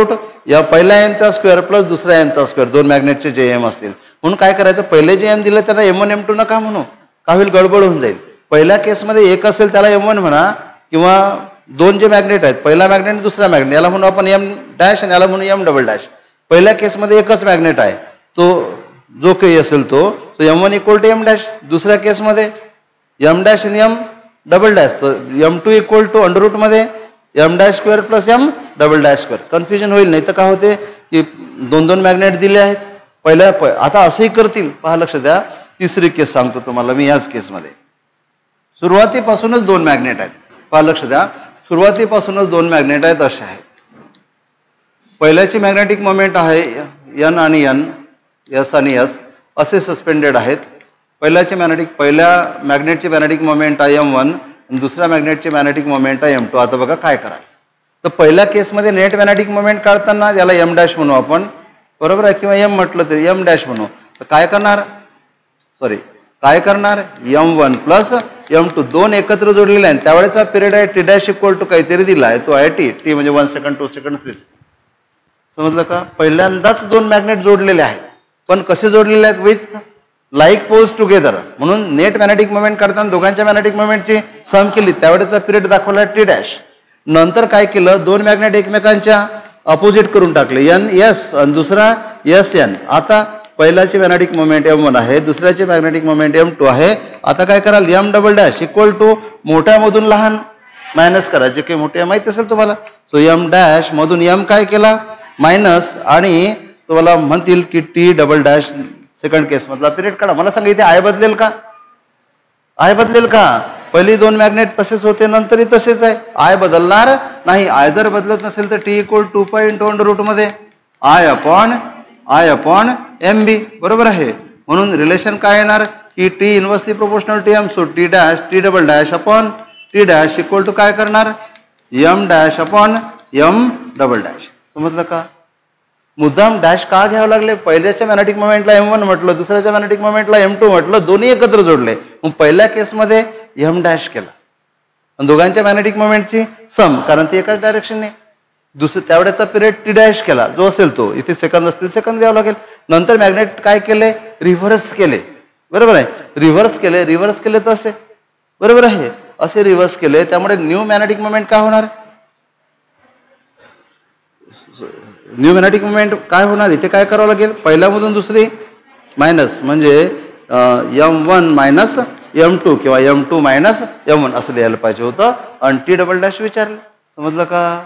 = या पहिल्या एमचा स्क्वेअर प्लस दुसऱ्या एमचा स्क्वेअर, दोन मॅग्नेटचे जे एम असतील. म्हणून काय करायचं, पहिले जे एम दिले त्यांना m1 m2 नका म्हणू, का होईल गडबड होऊन जाईल. पहिल्या केसमध्ये एक असेल त्याला m1 म्हणा, किंवा दोन जे मॅग्नेट आहेत, पहिला मॅग्नेट दुसरा मॅग्नेट, याला म्हणू आपण m' आणि याला म्हणू m'. पहिल्या केसमध्ये एकच मॅग्नेट आहे, तो जो काही असेल तो m1 = m'. दुसऱ्या केसमध्ये m' आणि m', तर m2 = मध्ये m'² + m'². कन्फ्युजन होईल. नाही तर काय होते की दोन मॅग्नेट दिले आहेत आता असंही करतील. पहा, लक्ष द्या. तिसरी केस सांगतो तुम्हाला मी. याच केसमध्ये सुरुवातीपासूनच दोन मॅग्नेट आहेत. पहा, लक्ष द्या. सुरुवातीपासूनच दोन मॅग्नेट आहेत असे आहेत. पहिल्याची मॅग्नेटिक मोमेंट आहे n आणि n, s आणि s असे सस्पेंडेड आहेत. पहिल्या मॅग्नेटची मॅग्नेटिक मोमेंट आहे m1, दुसऱ्या मॅग्नेटची मॅग्नेटिक मोमेंट आहे m2. आता बघा काय कराल. तर पहिल्या केसमध्ये नेट मॅग्नेटिक मोमेंट काढताना याला m' म्हणू आपण, बरोबर आहे, किंवा m म्हटलं तरी m' म्हणू. तर काय करणार m1 प्लस m2 दोन एकत्र जोडलेले आहेत. त्यावेळेचा पिरियड आहे t' = काहीतरी दिला आहे, तो आहे t म्हणजे 1 सेकंड, 2 सेकंड, 3 सेकंड. समजलं का. पहिल्यांदाच दोन मॅग्नेट जोडलेले आहेत, पण कसे जोडलेले आहेत, विथ लाईक पोल्स टुगेदर. म्हणून नेट मॅग्नेटिक मोमेंट काढताना दोघांच्या मॅग्नेटिक मोमेंटची सम केली, त्यावेळेचा पिरियड दाखवला t'. नंतर काय केलं, दोन मॅग्नेट एकमेकांच्या अपोजिट करून टाकले, n s आणि दुसरा s n. आता पहिल्याची मॅग्नेटिक मोमेंट m1 आहे, दुसऱ्याची मॅग्नेटिक मोमेंट m2 आहे. आता काय कराल, m' = मोठ्यामधून लहान मायनस करा, जे काही मोठे माहिती असेल तुम्हाला. सो m' मधून m काय केला मायनस, आणि तुम्हाला म्हणतील की t'. सेकंड केस मधला पिरियड काढा. मला सांगा, इथे आय बदलेल का, पहिली दोन मॅग्नेट तसेच होते, नंतरही तसेच आहे. आय बदलणार नाही. आय जर बदलत नसेल तर t = 2π × मध्ये I upon mb, बरोबर आहे. म्हणून रिलेशन काय येणार की t inversely proportional to m. So t' upon t' = काय करणार, m' m'. समजलं का. मुद्दाम डॅश का घ्यावं लागले, पहिल्याच्या मॅग्नेटिक मोमेंटला m1 म्हटलं, दुसऱ्याच्या मॅग्नेटिक मोमेंटला m2 म्हटलं, दोन्ही एकत्र जोडले. मग पहिल्या केसमध्ये m' केला आणि दोघांच्या मॅग्नेटिक मोमेंटची सम, कारण ती एकाच डायरेक्शनने. त्यावेळेचा पिरियड t' केला, जो असेल तो. इथे सेकंद असतील सेकंद घ्यावं लागेल. नंतर मॅग्नेट काय केले, रिव्हर्स केले, बरोबर आहे. रिव्हर्स केले तर असे, बरोबर आहे, असे रिव्हर्स केले. त्यामुळे न्यू मॅग्नेटिक मोमेंट काय होणार, न्यू मॅग्नेटिक मोमेंट काय होणार, इथे काय करावं लागेल, पहिल्यामधून दुसरी मायनस, म्हणजे m1 मायनस m2 किंवा m2 मायनस m1 असं लिहायला पाहिजे होतं. आणि t' विचारलं. समजलं का.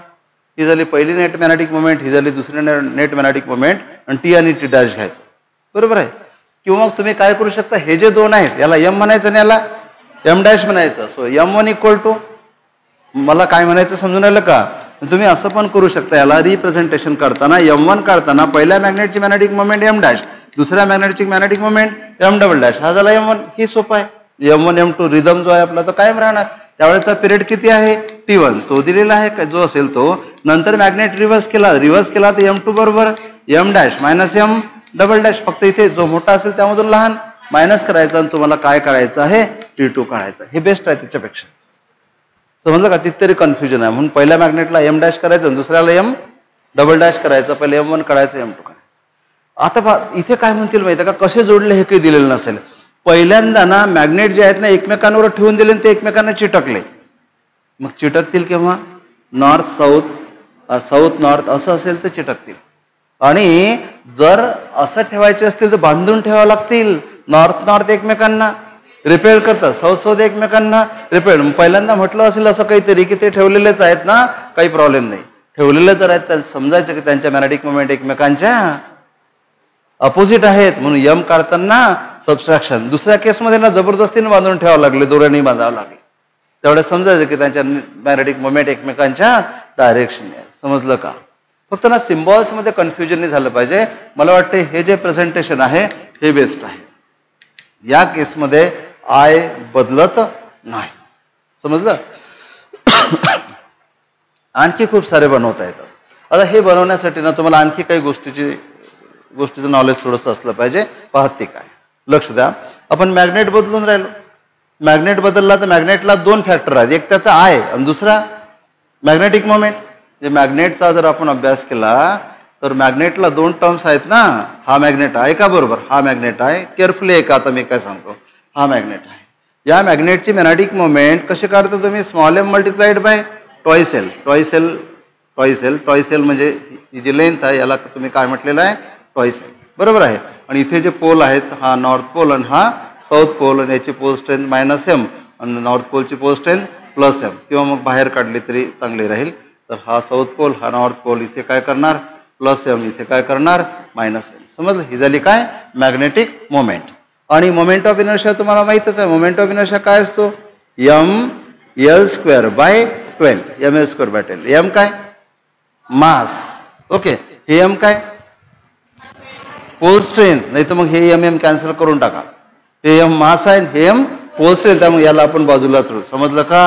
ही झाली पहिली नेट मॅग्नेटिक मोमेंट, ही झाली दुसरी नेट मॅग्नेटिक मोमेंट, आणि t आणि t' घ्यायचं, बरोबर आहे. किंवा मग तुम्ही काय करू शकता, हे जे दोन आहेत याला m म्हणायचं आणि याला m' म्हणायचं. सो m1 = मला काय म्हणायचं समजून आलं का? तुम्ही असं पण करू शकता, याला रिप्रेझेंटेशन करताना M1 काढताना पहिल्या मॅग्नेटची मॅग्नेटिक मोमेंट M डॅश, दुसऱ्या मॅग्नेटची magnetic moment M double dash, हा झाला M1. ही सोपं आहे. M1 M2 रिदम जो आहे आपला तो कायम राहणार. त्यावेळेचा पिरियड किती आहे? T1, तो दिलेला आहे जो असेल तो. नंतर मॅग्नेट रिव्हर्स केला तर M2 बरोबर M dash minus M double dash. फक्त इथे जो मोठा असेल त्यामधून लहान मायनस करायचा आणि तुम्हाला काय काढायचं आहे? T2 काढायचं. हे बेस्ट आहे त्याच्यापेक्षा. समजलं का? तिथतरी कन्फ्युजन आहे. म्हणून पहिल्या मॅग्नेटला M डॅश करायचं, दुसऱ्याला M डबल डॅश करायचं, पहिले M1 काढायचं, M2 काढायचं. आता इथे काय म्हणतील माहिती आहे का? कसे जोडले हे काही दिलेलं नसेल. पहिल्यांदा ना मॅग्नेट जे आहेत ना एकमेकांवर ठेवून दिले ते एकमेकांना चिटकले. मग चिटकतील केव्हा? नॉर्थ साऊथ नॉर्थ असं असेल तर चिटकतील. आणि जर असं ठेवायचे असतील तर बांधून ठेवावं लागतील. नॉर्थ एकमेकांना रिपेअर करतात, साऊथ एकमेकांना रिपेअर. पहिल्यांदा म्हटलं असेल असं काहीतरी की ते ठेवलेलेच आहेत ना, काही प्रॉब्लेम नाही. ठेवलेले जर आहेत तर समजायचं की त्यांच्या मॅग्नेटिक मोमेंट एकमेकांच्या अपोजिट आहेत. म्हणून M काढताना सबस्ट्रॅक्शन. दुसऱ्या केसमध्ये ना जबरदस्तीने बांधून ठेवावं लागले, दोऱ्याने बांधावं लागले. तेवढं समजायचं की त्यांच्या मॅग्नेटिक मोमेंट एकमेकांच्या डायरेक्शन आहे. समजलं का? फक्त ना सिम्बॉल्स मध्ये कन्फ्युजन नाही झालं पाहिजे. मला वाटते हे जे प्रेझेंटेशन आहे हे बेस्ट आहे. या केसमध्ये I बदलत नाही. समजलं? आणखी खूप सारे बनवता येतात. आता हे बनवण्यासाठी ना तुम्हाला आणखी काही गोष्टीचं नॉलेज थोडंसं असलं पाहिजे. पाहते काय? लक्ष द्या. आपण मॅग्नेट बदलून राहिलो. मॅग्नेट बदलला तर मॅग्नेटला दोन फॅक्टर आहेत. एक त्याचा I आणि दुसरा मॅग्नेटिक मोमेंट. मॅग्नेटचा जर आपण अभ्यास केला तर मॅग्नेटला दोन टर्म्स आहेत ना. हा मॅग्नेट आहे का? बरोबर, हा मॅग्नेट आहे. केअरफुली ऐका आता मी काय सांगतो. हा मॅग्नेट आहे. या मॅग्नेटची मॅग्नेटिक मोमेंट कशी काढतो तुम्ही? Small m multiplied by twice L. Twice L म्हणजे ही जी लेंथ आहे याला तुम्ही काय म्हटलेलं आहे? Twice L. बरोबर आहे. आणि इथे जे पोल आहेत, हा नॉर्थ पोल आणि हा साऊथ पोल, आणि याची पोल स्ट्रेंथ -m आणि नॉर्थ पोलची पोल स्ट्रेंथ +m, किंवा मग बाहेर काढली तरी चांगली राहील. तर हा साऊथ पोल, हा नॉर्थ पोल, इथे काय करणार? +m, इथे काय करणार? -m. समजलं? ही झाली काय? Magnetic moment. आणि मोमेंट ऑफ इनर्शिया तुम्हाला माहितच आहे. मोमेंट ऑफ इनर्शिया काय असतो? mL² bye 12. mL² bye 12. m काय? मास. ओके. हे m काय? Pole strength. नाही तर मग हे m कॅन्सल करून टाका. हे m मास आहे, हे m पोल स्ट्रेंथ. त्यामुळे याला आपण बाजूला चढू. समजलं का?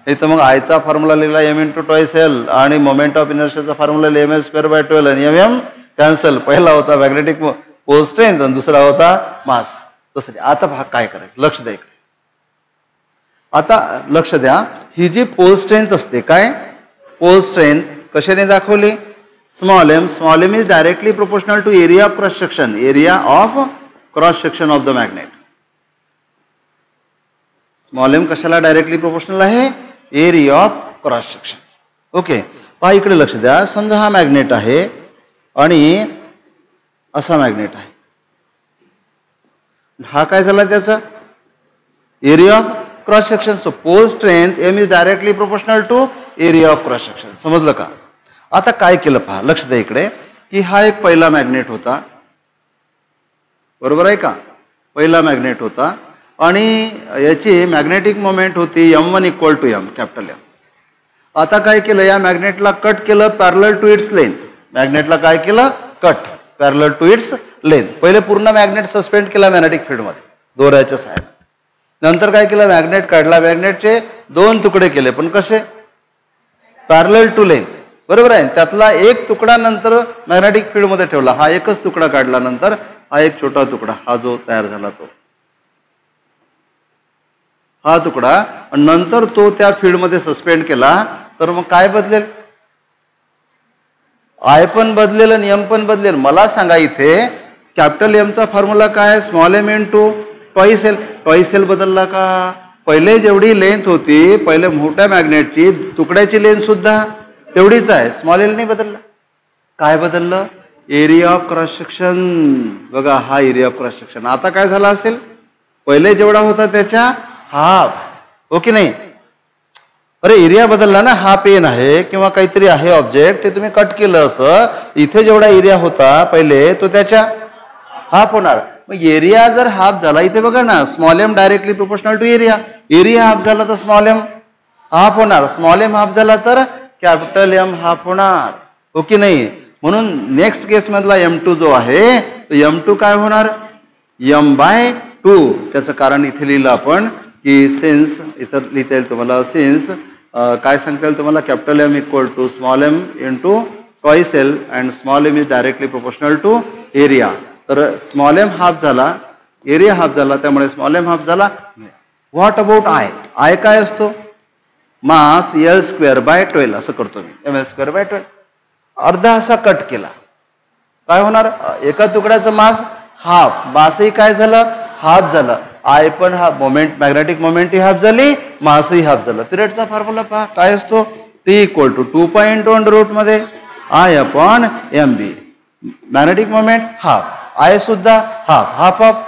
नाही तर मग आयचा फॉर्म्युला लिहिला m × ट्वाइस एल आणि मोमेंट ऑफ इनर्शियाचा फॉर्म्युला लिहिला mL² बाय 12 आणि m कॅन्सल. पहिला होता मॅग्नेटिक पोल स्ट्रेंथ आणि दुसरा होता मास. तसं आता भाग काय करायचं? लक्ष द्या. आता लक्ष द्या. ही जी पोल स्ट्रेंथ असते, काय पोल स्ट्रेंथ कशाने दाखवली? Small m is directly proportional to area of cross section. Area of cross section of the magnet. Small m कशाला डायरेक्टली प्रोपोर्शनल आहे? Area of cross section. Okay. पहा इकडे लक्ष द्या. समजा हा मॅग्नेट आहे आणि असा मॅग्नेट आहे. हा काय झाला त्याचा? Area of cross section. So pole strength m is directly proportional to area of cross section. समजलं का? आता काय केलं पहा. लक्ष द्या इकडे की हा एक पहिला मॅग्नेट होता. बरोबर आहे का? पहिला मॅग्नेट होता आणि याची मॅग्नेटिक मोमेंट होती m1 = m, कॅपिटल M. आता काय केलं? या मॅग्नेटला कट केलं पॅरलल टू इट्स लेंथ. मॅग्नेटला काय केलं? Cut parallel to its length. पहिले पूर्ण मॅग्नेट सस्पेंड केला मॅग्नेटिक फील्ड मध्ये दोऱ्याच्या साईड. नंतर काय केलं? मॅग्नेट काढला. मॅग्नेटचे दोन तुकडे केले, पण कसे? Parallel to length. बरोबर आहे. त्यातला एक तुकडा नंतर मॅग्नेटिक फील्ड मध्ये ठेवला. हा एकच तुकडा काढला. नंतर हा एक छोटा तुकडा, हा जो तयार झाला तो हा तुकडा, नंतर तो त्या फील्ड मध्ये सस्पेंड केला. तर मग काय बदलेल? I पण बदलेल आणि m पण बदलेल. मला सांगा इथे कॅपिटल M चा फॉर्म्युला काय? Small m × twice L. Twice L बदलला का? पहिले जेवढी लेंथ होती पहिले मोठ्या मॅग्नेटची, तुकड्याची लेंथ सुद्धा तेवढीच आहे. स्मॉल एल नाही बदलला. काय बदललं? Area of cross section. बघा, हा एरिया ऑफ क्रॉस सेक्शन. आता काय झाला असेल? पहिले जेवढा होता त्याच्या हाफ. ओके नाही? अरे एरिया बदलला ना. हा पेन आहे किंवा काहीतरी आहे ऑब्जेक्ट, ते तुम्ही कट केलं असं. इथे जेवढा एरिया होता पहिले तो त्याच्या हाफ होणार. मग एरिया जर हाफ झाला, इथे बघा ना, small m directly proportional to area. Area half झाला तर स्मॉल m हाफ होणार, स्मॉल एम हाफ झाला तर कॅपिटल एम हाफ होणार, हो की नाही. म्हणून नेक्स्ट केस मधला M2 जो आहे M2 काय होणार, M/2. त्याचं कारण इथे लिहिलं आपण की सिन्स, इथं लिहिता येईल तुम्हाला सिन्स काय सांगता येईल तुम्हाला, capital M equal to small M into twice L and small M is directly proportional to area. तर स्मॉल एम हाफ झाला, एरिया हाफ झाला, त्यामुळे स्मॉल एम हाफ झाला. व्हॉट अबाउट आय काय असतो, मास L²/12 असं करतो मी, mL²/12. अर्धा असा कट केला काय होणार, एका तुकड्याचं मास हाफ, मासही काय झालं हाफ झालं, आय पण हा मोमेंट, मॅग्नेटिक मोमेंट ही हाफ झाली, मासही हाफ झालं. पिरियडचा फॉर्म्युला पहा काय असतो, T इक्वल टू 2.1 मध्ये I/mb. Magnetic moment half, I सुद्धा half, half of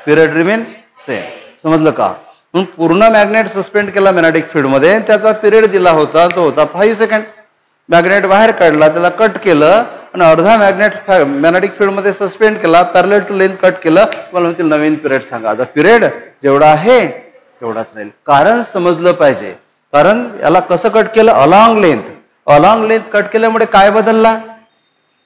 period remain same. समजलं का. म्हणून पूर्ण मॅग्नेट सस्पेंड केला मॅग्नेटिक फील्ड मध्ये, त्याचा पिरियड दिला होता तो होता 5 सेकंड. मॅग्नेट बाहेर काढला, त्याला कट केलं आणि अर्धा मॅग्नेटिक फील्ड मध्ये सस्पेंड केला, पॅरलल टू लेंथ कट केलं. तुम्हाला म्हणतील नवीन पिरियड सांगा. आता पिरियड जेवढा आहे तेवढाच राहील. कारण समजलं पाहिजे, कारण याला कसं कट केलं, along length. Along length cut केल्यामुळे काय बदलला,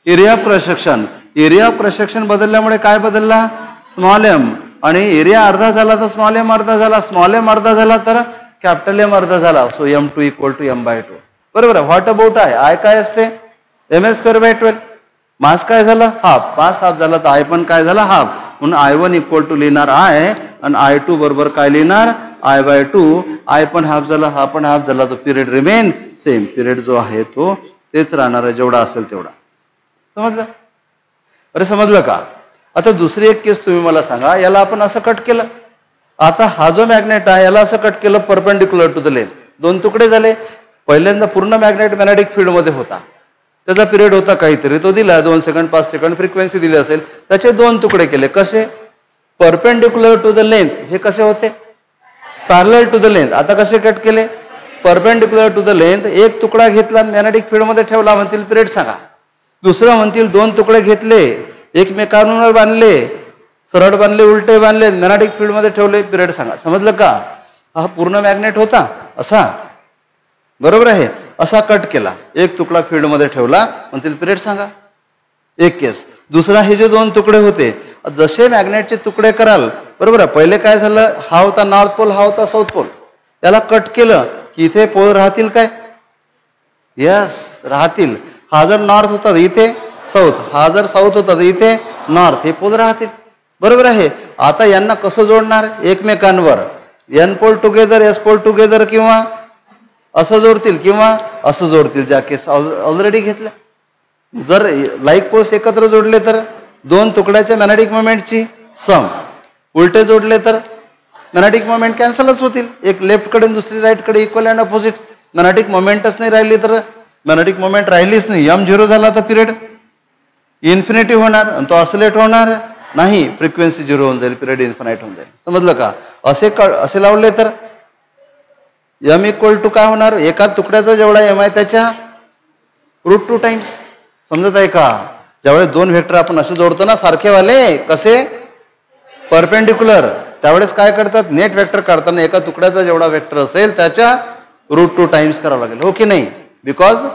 area of cross section. Area of cross section बदलल्यामुळे काय बदलला, स्मॉल एम. आणि एरिया अर्धा झाला तर स्मॉल एम अर्धा झाला, स्मॉल एम अर्धा झाला तर कॅपिटल एम अर्धा झाला. So M2 equal to M/2. बरोबर आहे. व्हॉट अबाउट आय काय असते, mL²/12. मास काय झालं हाफ, मास हाफ झाला तर आय पण काय झाला हाफ. म्हणून I1 इक्वल टू लिहिणार आय आणि I2 बरोबर काय लिहिणार I/2. आय पण हाफ झाला, हा पण हाफ झाला, तो पिरियड रिमेन सेम. पिरियड जो आहे तो तेच राहणार आहे, जेवढा असेल तेवढा. समजलं, अरे समजलं का. आता दुसरी एक केस तुम्ही मला सांगा, याला आपण असं कट केलं. आता हा जो मॅग्नेट आहे याला असं कट केलं परपेंडिक्युलर टू द लेंथ, दोन तुकडे झाले. पहिल्यांदा पूर्ण मॅग्नेटिक फील्ड मध्ये होता, त्याचा पिरियड होता काहीतरी, तो दिला 2 सेकंड 5 सेकंड फ्रिक्वेन्सी दिली असेल, त्याचे दोन तुकडे केले. कसे, परपेंडिक्युलर टू द लेंथ. हे कसे होते, पॅरलल टू द लेंथ. आता कसे कट केले, परपेंडिक्युलर टू द लेंथ. एक तुकडा घेतला मॅग्नेटिक फील्ड मध्ये ठेवला, म्हणतील पिरियड सांगा. दुसरं म्हणतील दोन तुकडे घेतले, एकमेकांवर बांधले, सरळ बांधले, उलटे बांधले, मॅग्नेटिक फील्ड मध्ये ठेवले, पिरियड सांगा. समजलं का. हा पूर्ण मॅग्नेट होता असा, बरोबर आहे, असा कट केला, एक तुकडा फील्ड मध्ये ठेवला, म्हणतील पिरियड सांगा. एक केस. दुसरा, हे जे दोन तुकडे होते, जसे मॅग्नेटचे तुकडे कराल, बरोबर आहे. पहिले काय झालं, हा होता नॉर्थ पोल, हा होता साऊथ पोल. त्याला कट केलं की इथे पोल राहतील काय, यस राहतील. हा जर नॉर्थ होता तर इथे साऊथ, हा जर साऊथ होता तर इथे नॉर्थ, हे पोल राहतील, बरोबर आहे. आता यांना कसं जोडणार, एकमेकांवर N pole together, S pole together, किंवा असं जोडतील किंवा असं जोडतील, ज्या केस ऑलरेडी घेतल्या. जर लाईक पोल्स एकत्र जोडले तर दोन तुकड्याच्या मॅग्नेटिक मोमेंटची सम, उलटे जोडले तर मॅग्नेटिक मोमेंट कॅन्सलच होतील. एक लेफ्ट कडे दुसरी राईट कडे इक्वल अँड अपोजिट. मॅग्नेटिक मोमेंटच नाही राहिली तर मॅग्नेटिक मोमेंट राहिलीच नाही, M0 झाला तर पिरियड इन्फिनिटी होणार आणि तो ऑसिलेट होणार नाही, फ्रिक्वेन्सी 0 होऊन जाईल, पिरियड इन्फिनाइट होऊन जाईल. समजलं का. असे लावले तर M इक्वल टू काय होणार, एका तुकड्याचा जेवढा M आहे त्याच्या √2 टाइम्स. समजत आहे का. ज्यावेळेस दोन व्हेक्टर आपण असे जोडतो ना सारखेवाले, कसे परपेंडिक्युलर, त्यावेळेस काय करतात, नेट वेक्टर काढताना एका तुकड्याचा जेवढा वेक्टर असेल त्याच्या √2 टाइम्स करावं लागेल, हो की नाही. Because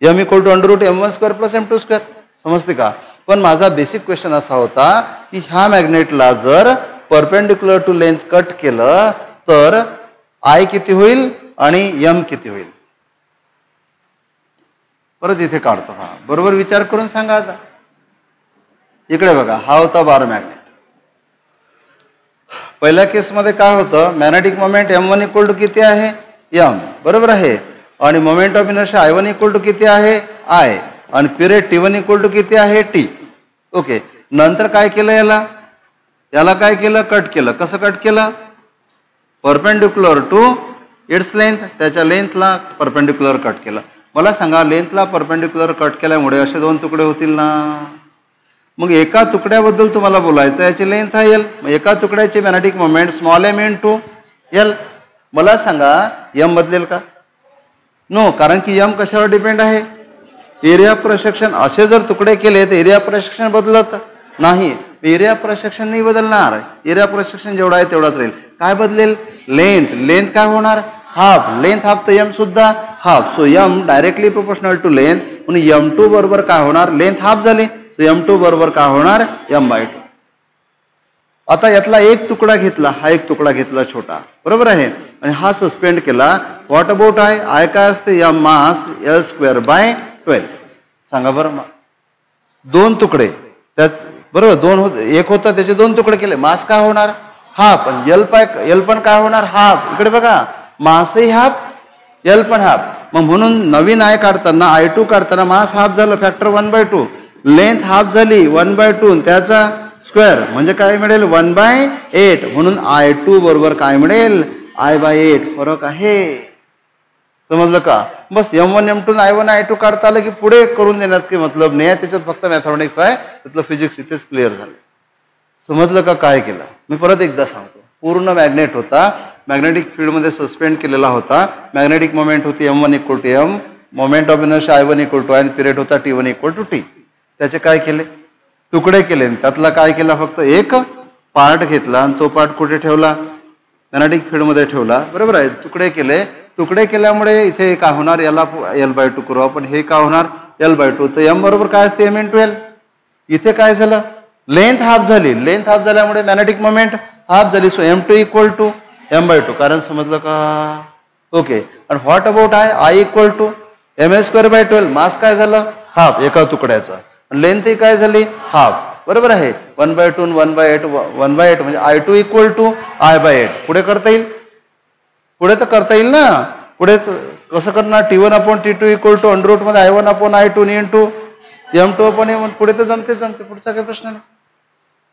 M equal to √m1² + m2². समजते का. पण माझा बेसिक क्वेश्चन असा होता की ह्या मॅग्नेटला जर परपेंडिक्युलर टू लेंथ कट केलं तर I किती होईल आणि M किती होईल. परत इथे काढतो, हा बरोबर विचार करून सांगा. आता इकडे बघा, हा होता बार मॅग्नेट. पहिल्या केसमध्ये काय होतं, magnetic moment M1 equal to किती आहे, M, बरोबर आहे. आणि moment of inertia I1 equal to किती आहे, I. आणि पिरियड T1 इक्वल टू किती आहे, T. ओके. नंतर काय केलं, याला काय केलं, कट केलं. कसं कट केलं, परपेंडिक्युलर टू इट्स लेंथ, त्याच्या लेंथला परपेंडिक्युलर कट केलं. मला सांगा, लेंथला परपेंडिक्युलर कट केल्यामुळे असे दोन तुकडे होतील ना. मग एका तुकड्याबद्दल तुम्हाला बोलायचं, याची लेंथ आहे L. मग एका तुकड्याची magnetic moment small m into L. मला सांगा M बदलेल का, नो. कारण की M कशावर डिपेंड आहे, एरिया ऑफ क्रॉस सेक्शन. असे जर तुकडे केले तर एरिया ऑफ क्रॉस सेक्शन बदलत नाही, एरिया ऑफ क्रॉस सेक्शन नाही बदलणार. एरिया ऑफ क्रॉस सेक्शन जेवढा आहे तेवढाच राहील. काय बदलेल, लेंथ. लेंथ काय होणार, हाफ, लेंथ हाफ तर एम सुद्धा half. So M directly proportional to length, म्हणून M2 बरोबर काय होणार, लेंथ हाफ झाली, सो M2 बरोबर काय होणार M/2. आता यातला एक तुकडा घेतला, हा एक तुकडा घेतला छोटा, बरोबर आहे, आणि हा सस्पेंड केला. व्हॉट अबाउट आय, आय काय असते, या मास L²/12. सांगा बरं, दोन तुकडे त्यात, बरोबर, एक होता त्याचे दोन तुकडे केले, मास काय होणार हाफ, एल पण काय होणार हाफ. इकडे बघा, मासही हाफ, एल पण हाफ. मग म्हणून नवीन आय काढताना, I2 काढताना मास हाफ झालं, फॅक्टर 1/2, लेंथ हाफ झाली 1/2, त्याचा स्क्वेअर म्हणजे काय मिळेल 1/8. म्हणून I2 बरोबर काय मिळेल I/8. फरक आहे, समजलं का. बस M1 M2 I1 I2 काढता आलं की पुढे करून देण्यात काही मतलब नाही आहे, त्याच्यात फक्त मॅथमॅटिक्स आहे, त्यातलं फिजिक्स इथेच क्लिअर झालं. समजलं का काय केलं. मी परत एकदा सांगतो. पूर्ण मॅग्नेट होता, मॅग्नेटिक फील्डमध्ये सस्पेंड केलेला होता, मॅग्नेटिक मोमेंट होती M1 = M, moment of inertia I1 = I, आणि पिरियड होता T1 = T. त्याचे काय केले, तुकडे केले, त्यातला काय केला, फक्त एक पार्ट घेतला आणि तो पार्ट कुठे ठेवला, मॅग्नेटिक फील्डमध्ये ठेवला, बरोबर आहे. तुकडे केले, तुकडे केल्यामुळे इथे काय होणार, याला L/2 करू आपण, हे काय होणार L/2. तर M बरोबर काय असते M×L. इथे काय झालं, लेंथ हाफ झाली, लेंथ हाफ झाल्यामुळे मॅग्नेटिक मोमेंट हाफ झाली, सो M2 = M/2. कारण समजलं का, ओके. आणि व्हॉट अबाउट आय = mL²/12. मास काय झालं हाफ, एका तुकड्याचा, लेंथ ही काय झाली हाफ, बरोबर आहे. 1/2 1/8 म्हणजे I2 = I/8. पुढे करता येईल, पुढे तर करता येईल ना. पुढे कसं करणार, T1/T2 = √मध्ये I1/I2 इंटू M2/M1. पुढे तर जमते, पुढचा काही प्रश्न नाही.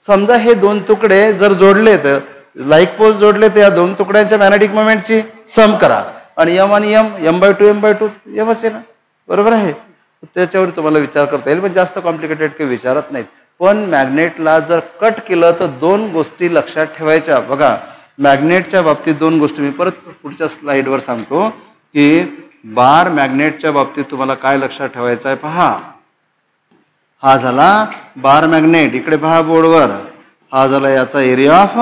समजा हे दोन तुकडे जर जोडले, तर लाईक पोज जोडले, तर या दोन तुकड्यांच्या मॅग्नेटिक मोमेंटची सम करा, आणि M आणि M, M/2 M/2 एमच आहे ना, बरोबर आहे. त्याच्यावर तुम्हाला विचार करता येईल, पण जास्त कॉम्प्लिकेटेड काही विचारत नाहीत. पण मॅग्नेटला जर कट केलं तर दोन गोष्टी लक्षात ठेवायच्या. बघा, मॅग्नेटच्या बाबतीत दोन गोष्टी मी परत पुढच्या स्लाइडवर सांगतो, की बार मॅग्नेटच्या बाबतीत तुम्हाला काय लक्षात ठेवायचं आहे. पहा, हा झाला बार मॅग्नेट, इकडे पहा बोर्डवर, हा झाला याचा एरिया ऑफ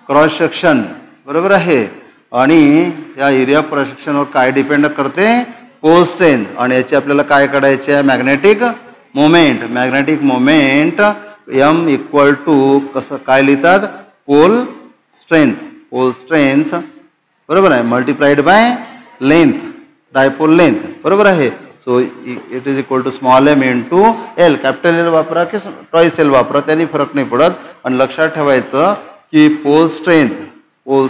क्रॉस सेक्शन, बरोबर आहे. आणि या एरिया ऑफ क्रॉस सेक्शनवर काय डिपेंड करते, पोल स्ट्रेंथ. आणि याची आपल्याला काय काढायचे आहे, magnetic moment. Magnetic moment M = कसं काय लिहितात, पोल स्ट्रेंथ, पोल स्ट्रेंथ, बरोबर आहे, multiplied by length, dipole length, बरोबर आहे. So it is equal to small m into L. Capital L वापरा की ट्वाइस L वापरा, त्यांनी फरक नाही पडत. आणि लक्षात ठेवायचं की पोल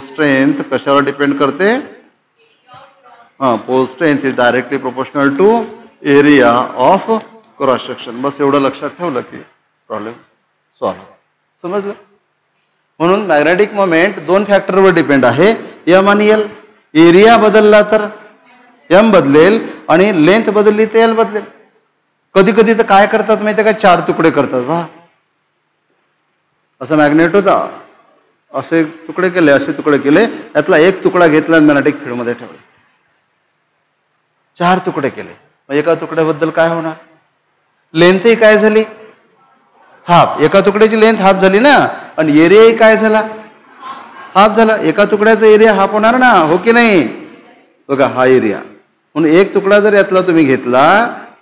स्ट्रेंथ कशावर डिपेंड करते, pole strength is directly proportional to area of cross section. बस एवढं लक्षात ठेवलं की प्रॉब्लेम सॉल्व्ह. समजलं. म्हणून मॅग्नेटिक मोमेंट दोन फॅक्टरवर डिपेंड आहे, M आणि L. एरिया बदलला तर M बदलेल, आणि लेंथ बदलली तर L बदलेल. कधी कधी तर काय करतात माहिती का, चार तुकडे करतात. वा, असं मॅग्नेट होता, असे तुकडे केले, असे तुकडे केले, यातला एक तुकडा घेतला आणि मॅग्नेटिक फील्डमध्ये ठेवला. चार तुकडे केले, मग एका तुकड्याबद्दल काय होणार, लेंथही काय झाली हाफ, एका तुकड्याची लेंथ हाफ झाली ना, आणि एरियाही काय झाला हाफ झाला. एका तुकड्याचा एरिया हाफ होणार ना, हो की नाही. बघा, हा एरिया, म्हणून एक तुकडा जर यातला तुम्ही घेतला,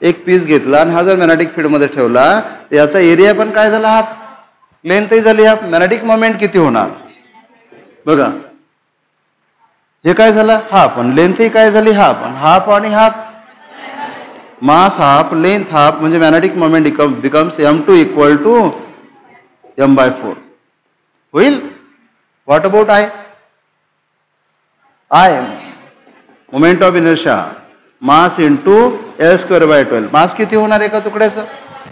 एक पीस घेतला, आणि हा जर मॅग्नेटिक फील्डमध्ये ठेवला, तर याचा एरिया पण काय झाला हाफ, लेंथही झाली हाफ. मॅग्नेटिक मोमेंट किती होणार, बघा, हे काय झालं हाफ, आणि लेंथही काय झाली हाफ, आणि हाफ आणि हाफ, मास हाफ, लेंथ हाफ, म्हणजे magnetic moment becomes M2 = M/4 होईल. What about I moment of inertia, mass into L²/12. मास किती होणार एका तुकड्याचं,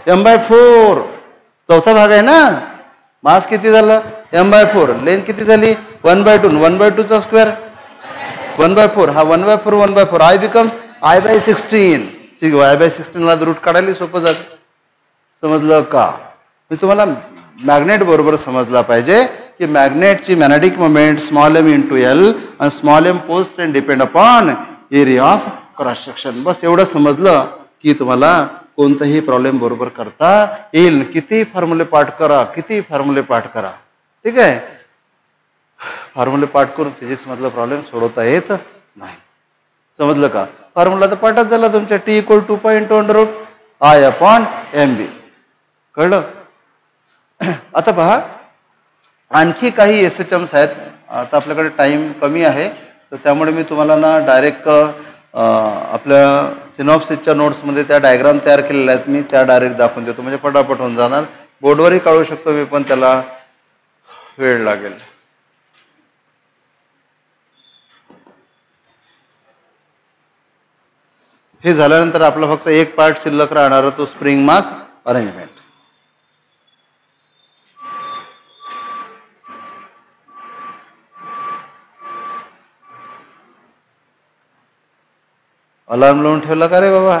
M/4. चौथा भाग आहे ना. मास किती झालं M/4, लेंथ किती झाली 1/2, 1/2चा स्क्वेअर 1/4, हा 1/4 I बिकम्स I/16. I/16 ला रूट काढायला सोपं जात. समजलं का. मी तुम्हाला मॅग्नेट बरोबर समजला पाहिजे की मॅग्नेटची magnetic moment small m into L, आणि small m pole strength depend upon area of cross section. बस एवढं समजलं की तुम्हाला कोणताही प्रॉब्लेम बरोबर करता येईल. किती फॉर्म्युले पाठ करा, ठीक आहे. फॉर्म्युले पाठ करून फिजिक्स मधला प्रॉब्लेम सोडवता येत नाही. समजलं का? फॉर्म्युला तर पाठात झाला तुमच्या, T = 2.I/MB. कळलं? आता पहा आणखी काही SHMs आहेत. आता आपल्याकडे टाइम कमी आहे, तर त्यामुळे मी तुम्हाला ना डायरेक्ट आपल्या सिनॉप्सिसच्या नोट्समध्ये त्या डायग्राम तयार केलेल्या आहेत, मी त्या डायरेक्ट दाखवून देतो, म्हणजे पटापट होऊन जाणार. बोर्डवरही काढू शकतो मी, पण त्याला वेळ लागेल. हे झाल्यानंतर आपला फक्त एक पार्ट शिल्लक राहणार, तो स्प्रिंग मास अरेंजमेंट. अलार्म लावून ठेवला का रे बाबा?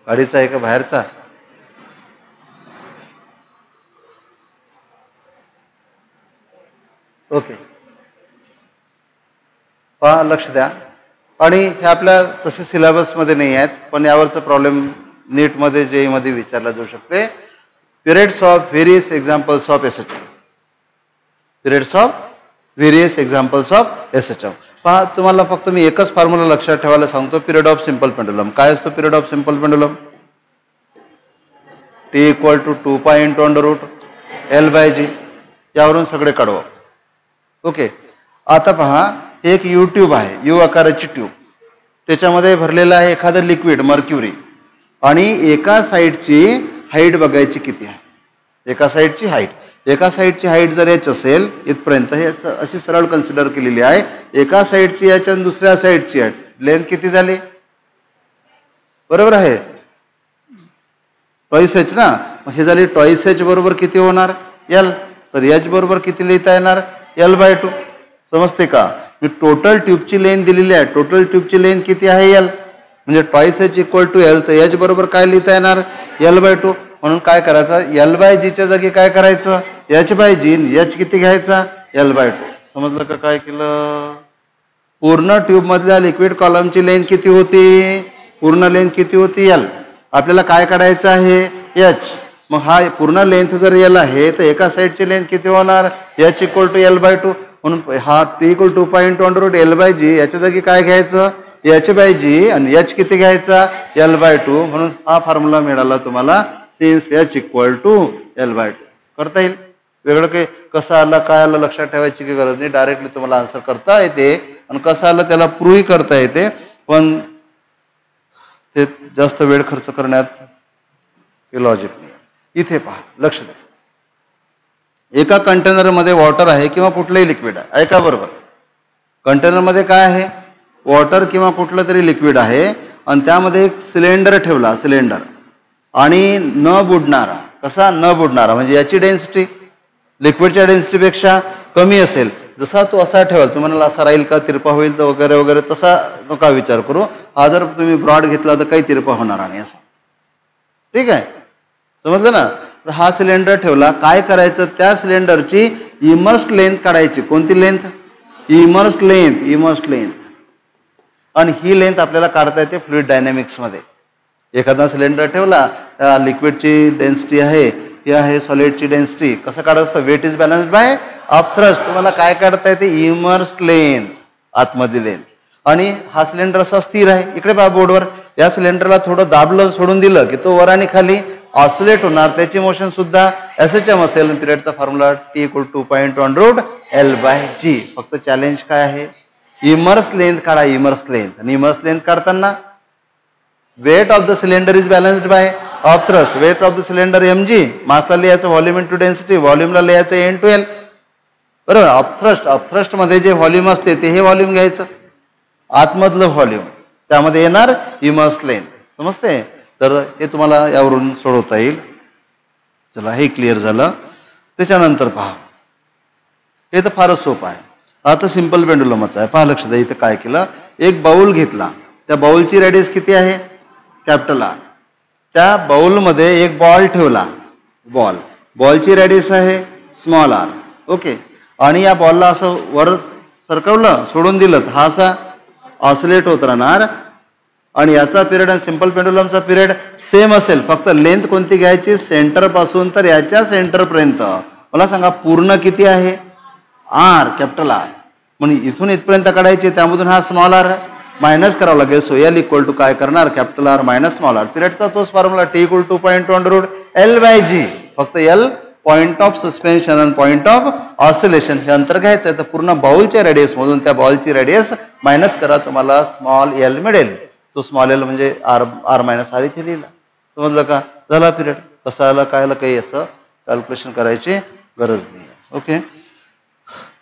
गाडीचा आहे का बाहेरचा? ओके, पहा लक्ष द्या. आणि हे आपल्या तसे सिलेबसमध्ये नाही आहेत, पण यावरचा प्रॉब्लेम नीटमध्ये जेईमध्ये विचारला जाऊ शकते. Periods of various examples of SHM. Periods of various examples of SHM. पहा तुम्हाला फक्त मी एकच फॉर्म्युला लक्षात ठेवायला सांगतो, पिरियड ऑफ सिंपल पेंडुलम. काय असतो period of simple pendulum? T = 2π×√L/G. यावरून सगळे काढवा. ओके, आता पहा एक यू ट्यूब आहे, यू आकाराची ट्यूब, त्याच्यामध्ये भरलेलं आहे एखादं लिक्विड मर्क्युरी, आणि एका साईडची हाईट बघायची किती आहे. एका साईडची हाईट जर h असेल इथपर्यंत, हे अशी सरळ कन्सिडर केलेली आहे. एका साईडची h आणि दुसऱ्या साईडची h लेंथ किती झाली? बरोबर आहे, ट्वाइस h ना. हे झाली ट्वाइस h बरोबर किती होणार? L. तर h बरोबर किती लिहिता येणार? L/2. समजते का? मी टोटल ट्यूबची लेंथ दिलेली आहे, टोटल ट्यूबची लेंथ किती आहे? L. म्हणजे ट्वाइस h = L, तर h बरोबर काय लिहिता येणार? L/2. म्हणून काय करायचं? L/G च्या जागी काय करायचं? h/G. h किती घ्यायचा? L/2. समजलं का काय केलं? पूर्ण ट्यूब मधल्या लिक्विड कॉलमची लेंथ किती होती? पूर्ण लेंथ किती होती? L. आपल्याला काय काढायचं आहे? h. मग हा पूर्ण लेंथ जर L आहे, तर एका साईडची लेंथ किती होणार? h = L/2. म्हणून हा T = 2π×√L/G. याच्या जागी काय घ्यायचं? h/G. आणि h किती घ्यायचा? L/2. म्हणून हा फॉर्म्युला मिळाला तुम्हाला, सिन्स h = L/2. करता येईल. वेगळं काही कसं आलं काय आलं लक्षात ठेवायची काही गरज नाही, डायरेक्टली तुम्हाला आन्सर करता येते, आणि कसं आलं त्याला प्रूव्ह करता येते, पण ते जास्त वेळ खर्च करण्यात लॉजिक नाही. इथे पहा, लक्ष द्या. एका कंटेनरमध्ये वॉटर आहे किंवा कुठलंही लिक्विड आहे, ऐका बरोबर. कंटेनरमध्ये काय आहे? वॉटर किंवा कुठलं तरी लिक्विड आहे, आणि त्यामध्ये एक सिलेंडर ठेवला, सिलेंडर, आणि न बुडणारा. कसा न बुडणारा? म्हणजे याची डेन्सिटी लिक्विडच्या डेन्सिटीपेक्षा कमी असेल. जसा तो असा ठेवाल, तुम्हाला असा राहील का, तिरपा होईल तर वगैरे वगैरे, तसा नका विचार करू. हा जर तुम्ही ब्रॉड घेतला तर काही तिरपा होणार नाही असं. ठीक आहे, समजलं ना? तर हा सिलेंडर ठेवला, काय करायचं? त्या सिलेंडरची इमर्स्ड लेंथ काढायची. कोणती लेंथ? Immersed length. आणि ही लेंथ आपल्याला काढता येते फ्लुइड डायनॅमिक्समध्ये. एखादा सिलेंडर ठेवला, त्या लिक्विडची डेन्सिटी आहे, ही आहे सॉलिडची डेन्सिटी. कसं काढत असतं? Weight is balanced by of thrust. तुम्हाला काय काढता येते? इमर्स्ड लेंथ, आतमधली लेंथ. आणि हा सिलेंडर असा स्थिर आहे. इकडे पहा बोर्डवर, या सिलेंडरला थोडं दाबलं, सोडून दिलं की तो वर आणि खाली ऑसिलेट होणार. त्याची मोशन सुद्धा SHM असेल. पिरियडचा फॉर्म्युला T = 2π×√L/G. फक्त चॅलेंज काय आहे? इमर्स लेंथ काढा, इमर्स लेंथ. आणि इमर्स लेंथ काढताना weight of the cylinder is balanced by of thrust. Weight of the cylinder mg. मासला लिहायचं व्हॉल्यूम इंटू डेन्सिटी, व्हॉल्यूमला लिहायचं N/L. बरोबर. ऑफ थ्रस्ट मध्ये जे व्हॉल्यूम असते ते हे व्हॉल्यूम घ्यायचं, आतमधलं व्हॉल्यूम, त्यामध्ये येणार इमर्स लेंथ. समजते? तर हे तुम्हाला यावरून सोडवता येईल. चला, हे क्लिअर झालं. त्याच्यानंतर पहा, हे तर फारच सोपं आहे. आता सिंपल पेंडुलमच आहे. पहा, लक्ष द्या. इथं काय केलं? एक बाउल घेतला, त्या बाउलची रेडियस किती आहे? Capital R. त्या बाउलमध्ये एक बॉल ठेवला, बॉलची रेडियस आहे स्मॉल r. ओके. आणि या बॉलला असं वर सरकवलं, सोडून दिलं, हा असा ऑसिलेट होत राहणार. आणि याचा पिरियड आणि सिंपल पेंडुलमचा पिरियड सेम असेल, फक्त लेंथ कोणती घ्यायची? सेंटर पासून तर याच्या सेंटर पर्यंत मला सांगा पूर्ण किती आहे? R, capital R. म्हणून इथून इथपर्यंत काढायचे, त्यामधून हा स्मॉल आर मायनस करावा लागेल. सो एल इक्वल टू काय करणार? Capital R minus small R. पिरियडचा तोच formula T equal to point on root L by G. फक्त एल पॉईंट ऑफ सस्पेन्शन आणि पॉईंट ऑफ ऑसिलेशन हे अंतर घ्यायचं आहे. तर पूर्ण बॉलच्या रेडियस मधून त्या बॉलची रेडियस मायनस करा, तुम्हाला स्मॉल एल मिळेल. तो स्मॉल एल म्हणजे आर आर मायनस आर इथे लिहिला. समजलं का? झाला पिरियड. कसं आला काय आलं काही असं कॅल्क्युलेशन करायची गरज नाही. ओके.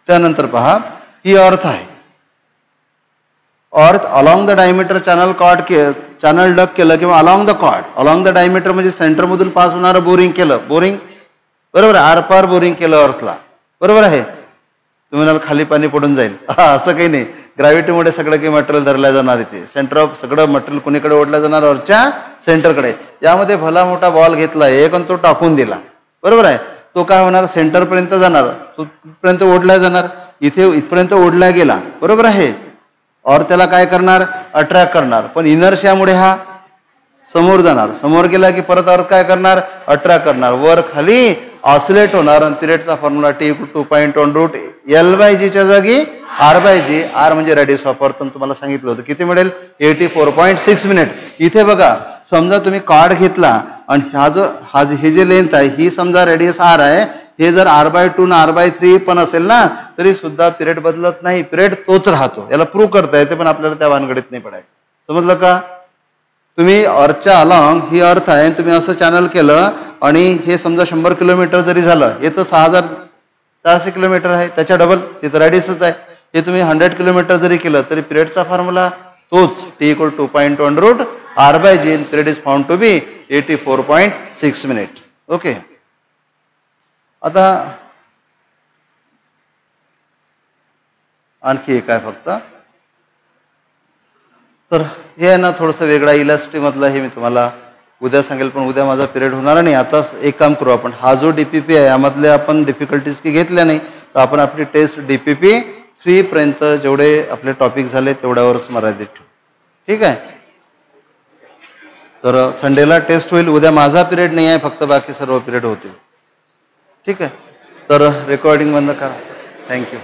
त्यानंतर पहा, ही अर्थ आहे. Earth along the diameter channel chord channel dug केलं किंवा along the chord. Along the diameter म्हणजे सेंटर मधून पास होणारं बोरिंग केलं. बोरिंग बरोबर आहे. आर पार बोरिंग केलं अर्थला. बरोबर आहे. तुम्ही म्हणाल खाली पाणी पडून जाईल. असं काही नाही. ग्रॅव्हिटीमुळे सगळं काही मटेरियल धरल्या जाणार इथे. सेंटर ऑफ सगळं मटेरियल कोणीकडे ओढलं जाणार? अर्थच्या सेंटरकडे. यामध्ये भला मोठा बॉल घेतला एक आणि तो टाकून दिला. बरोबर आहे. तो काय होणार? सेंटर पर्यंत जाणार. तो तिथपर्यंत ओढला जाणार. इथे इथपर्यंत ओढला गेला. बरोबर आहे. और त्याला काय करणार? अट्रॅक्ट करणार. पण इनर्शियामुळे हा समोर जाणार. समोर गेला की परत अर्थ काय करणार? अट्रॅक्ट करणार. वर खाली ऑसिलेट होणार. आणि पिरियडचा formula T equal to point on root L by G च्या जागी आर बाय जी. आर म्हणजे रेडियस ऑफ अर्थ. तुम्हाला सांगितलं होतं किती मिळेल? 84.6 मिनिट. इथे बघा, समजा तुम्ही कॉर्ड घेतला आणि हे जे लेंथ आहे ही समजा रेडियस आर आहे. हे जर आर बाय 2 आर बाय 3 पण असेल ना तरी सुद्धा पिरियड बदलत नाही. पिरियड तोच राहतो. याला प्रूव्ह करता येते पण आपल्याला त्या भानगडीत नाही पडायचं. समजलं का? तुम्ही अर्थच्या अलॉंग ही अर्थ आहे, तुम्ही असं चॅनल केलं आणि हे समजा 100 किलोमीटर जरी झालं, हे तर 6400 किलोमीटर आहे. त्याच्या डबल हे तर रेडियसच आहे. हे तुम्ही 100 किलोमीटर जरी केलं तरी पिरियडचा फॉर्म्युला तोच T equal to point on root R by G. Period is found to be 84.6 minute. Okay. आता आणखी एक आहे फक्त. तर हे आहे ना थोडंसं वेगळा इलास्टिक मधलं, हे मी तुम्हाला उद्या सांगेल. पण उद्या माझा पिरियड होणार नाही. आता एक काम करू आपण, हा जो डीपीपी आहे यामधले आपण डिफिकल्टीज की घेतल्या नाही, तर आपण आपली टेस्ट डीपीपी 3 पर्यंत जेवढे आपले टॉपिक झाले तेवढ्यावरच मर्यादित ठेवू. ठीक आहे. तर संडेला टेस्ट होईल. उद्या माझा पिरियड नाही आहे, फक्त बाकी सर्व पिरियड होतील. ठीक आहे. तर रेकॉर्डिंग बंद करा. थँक्यू.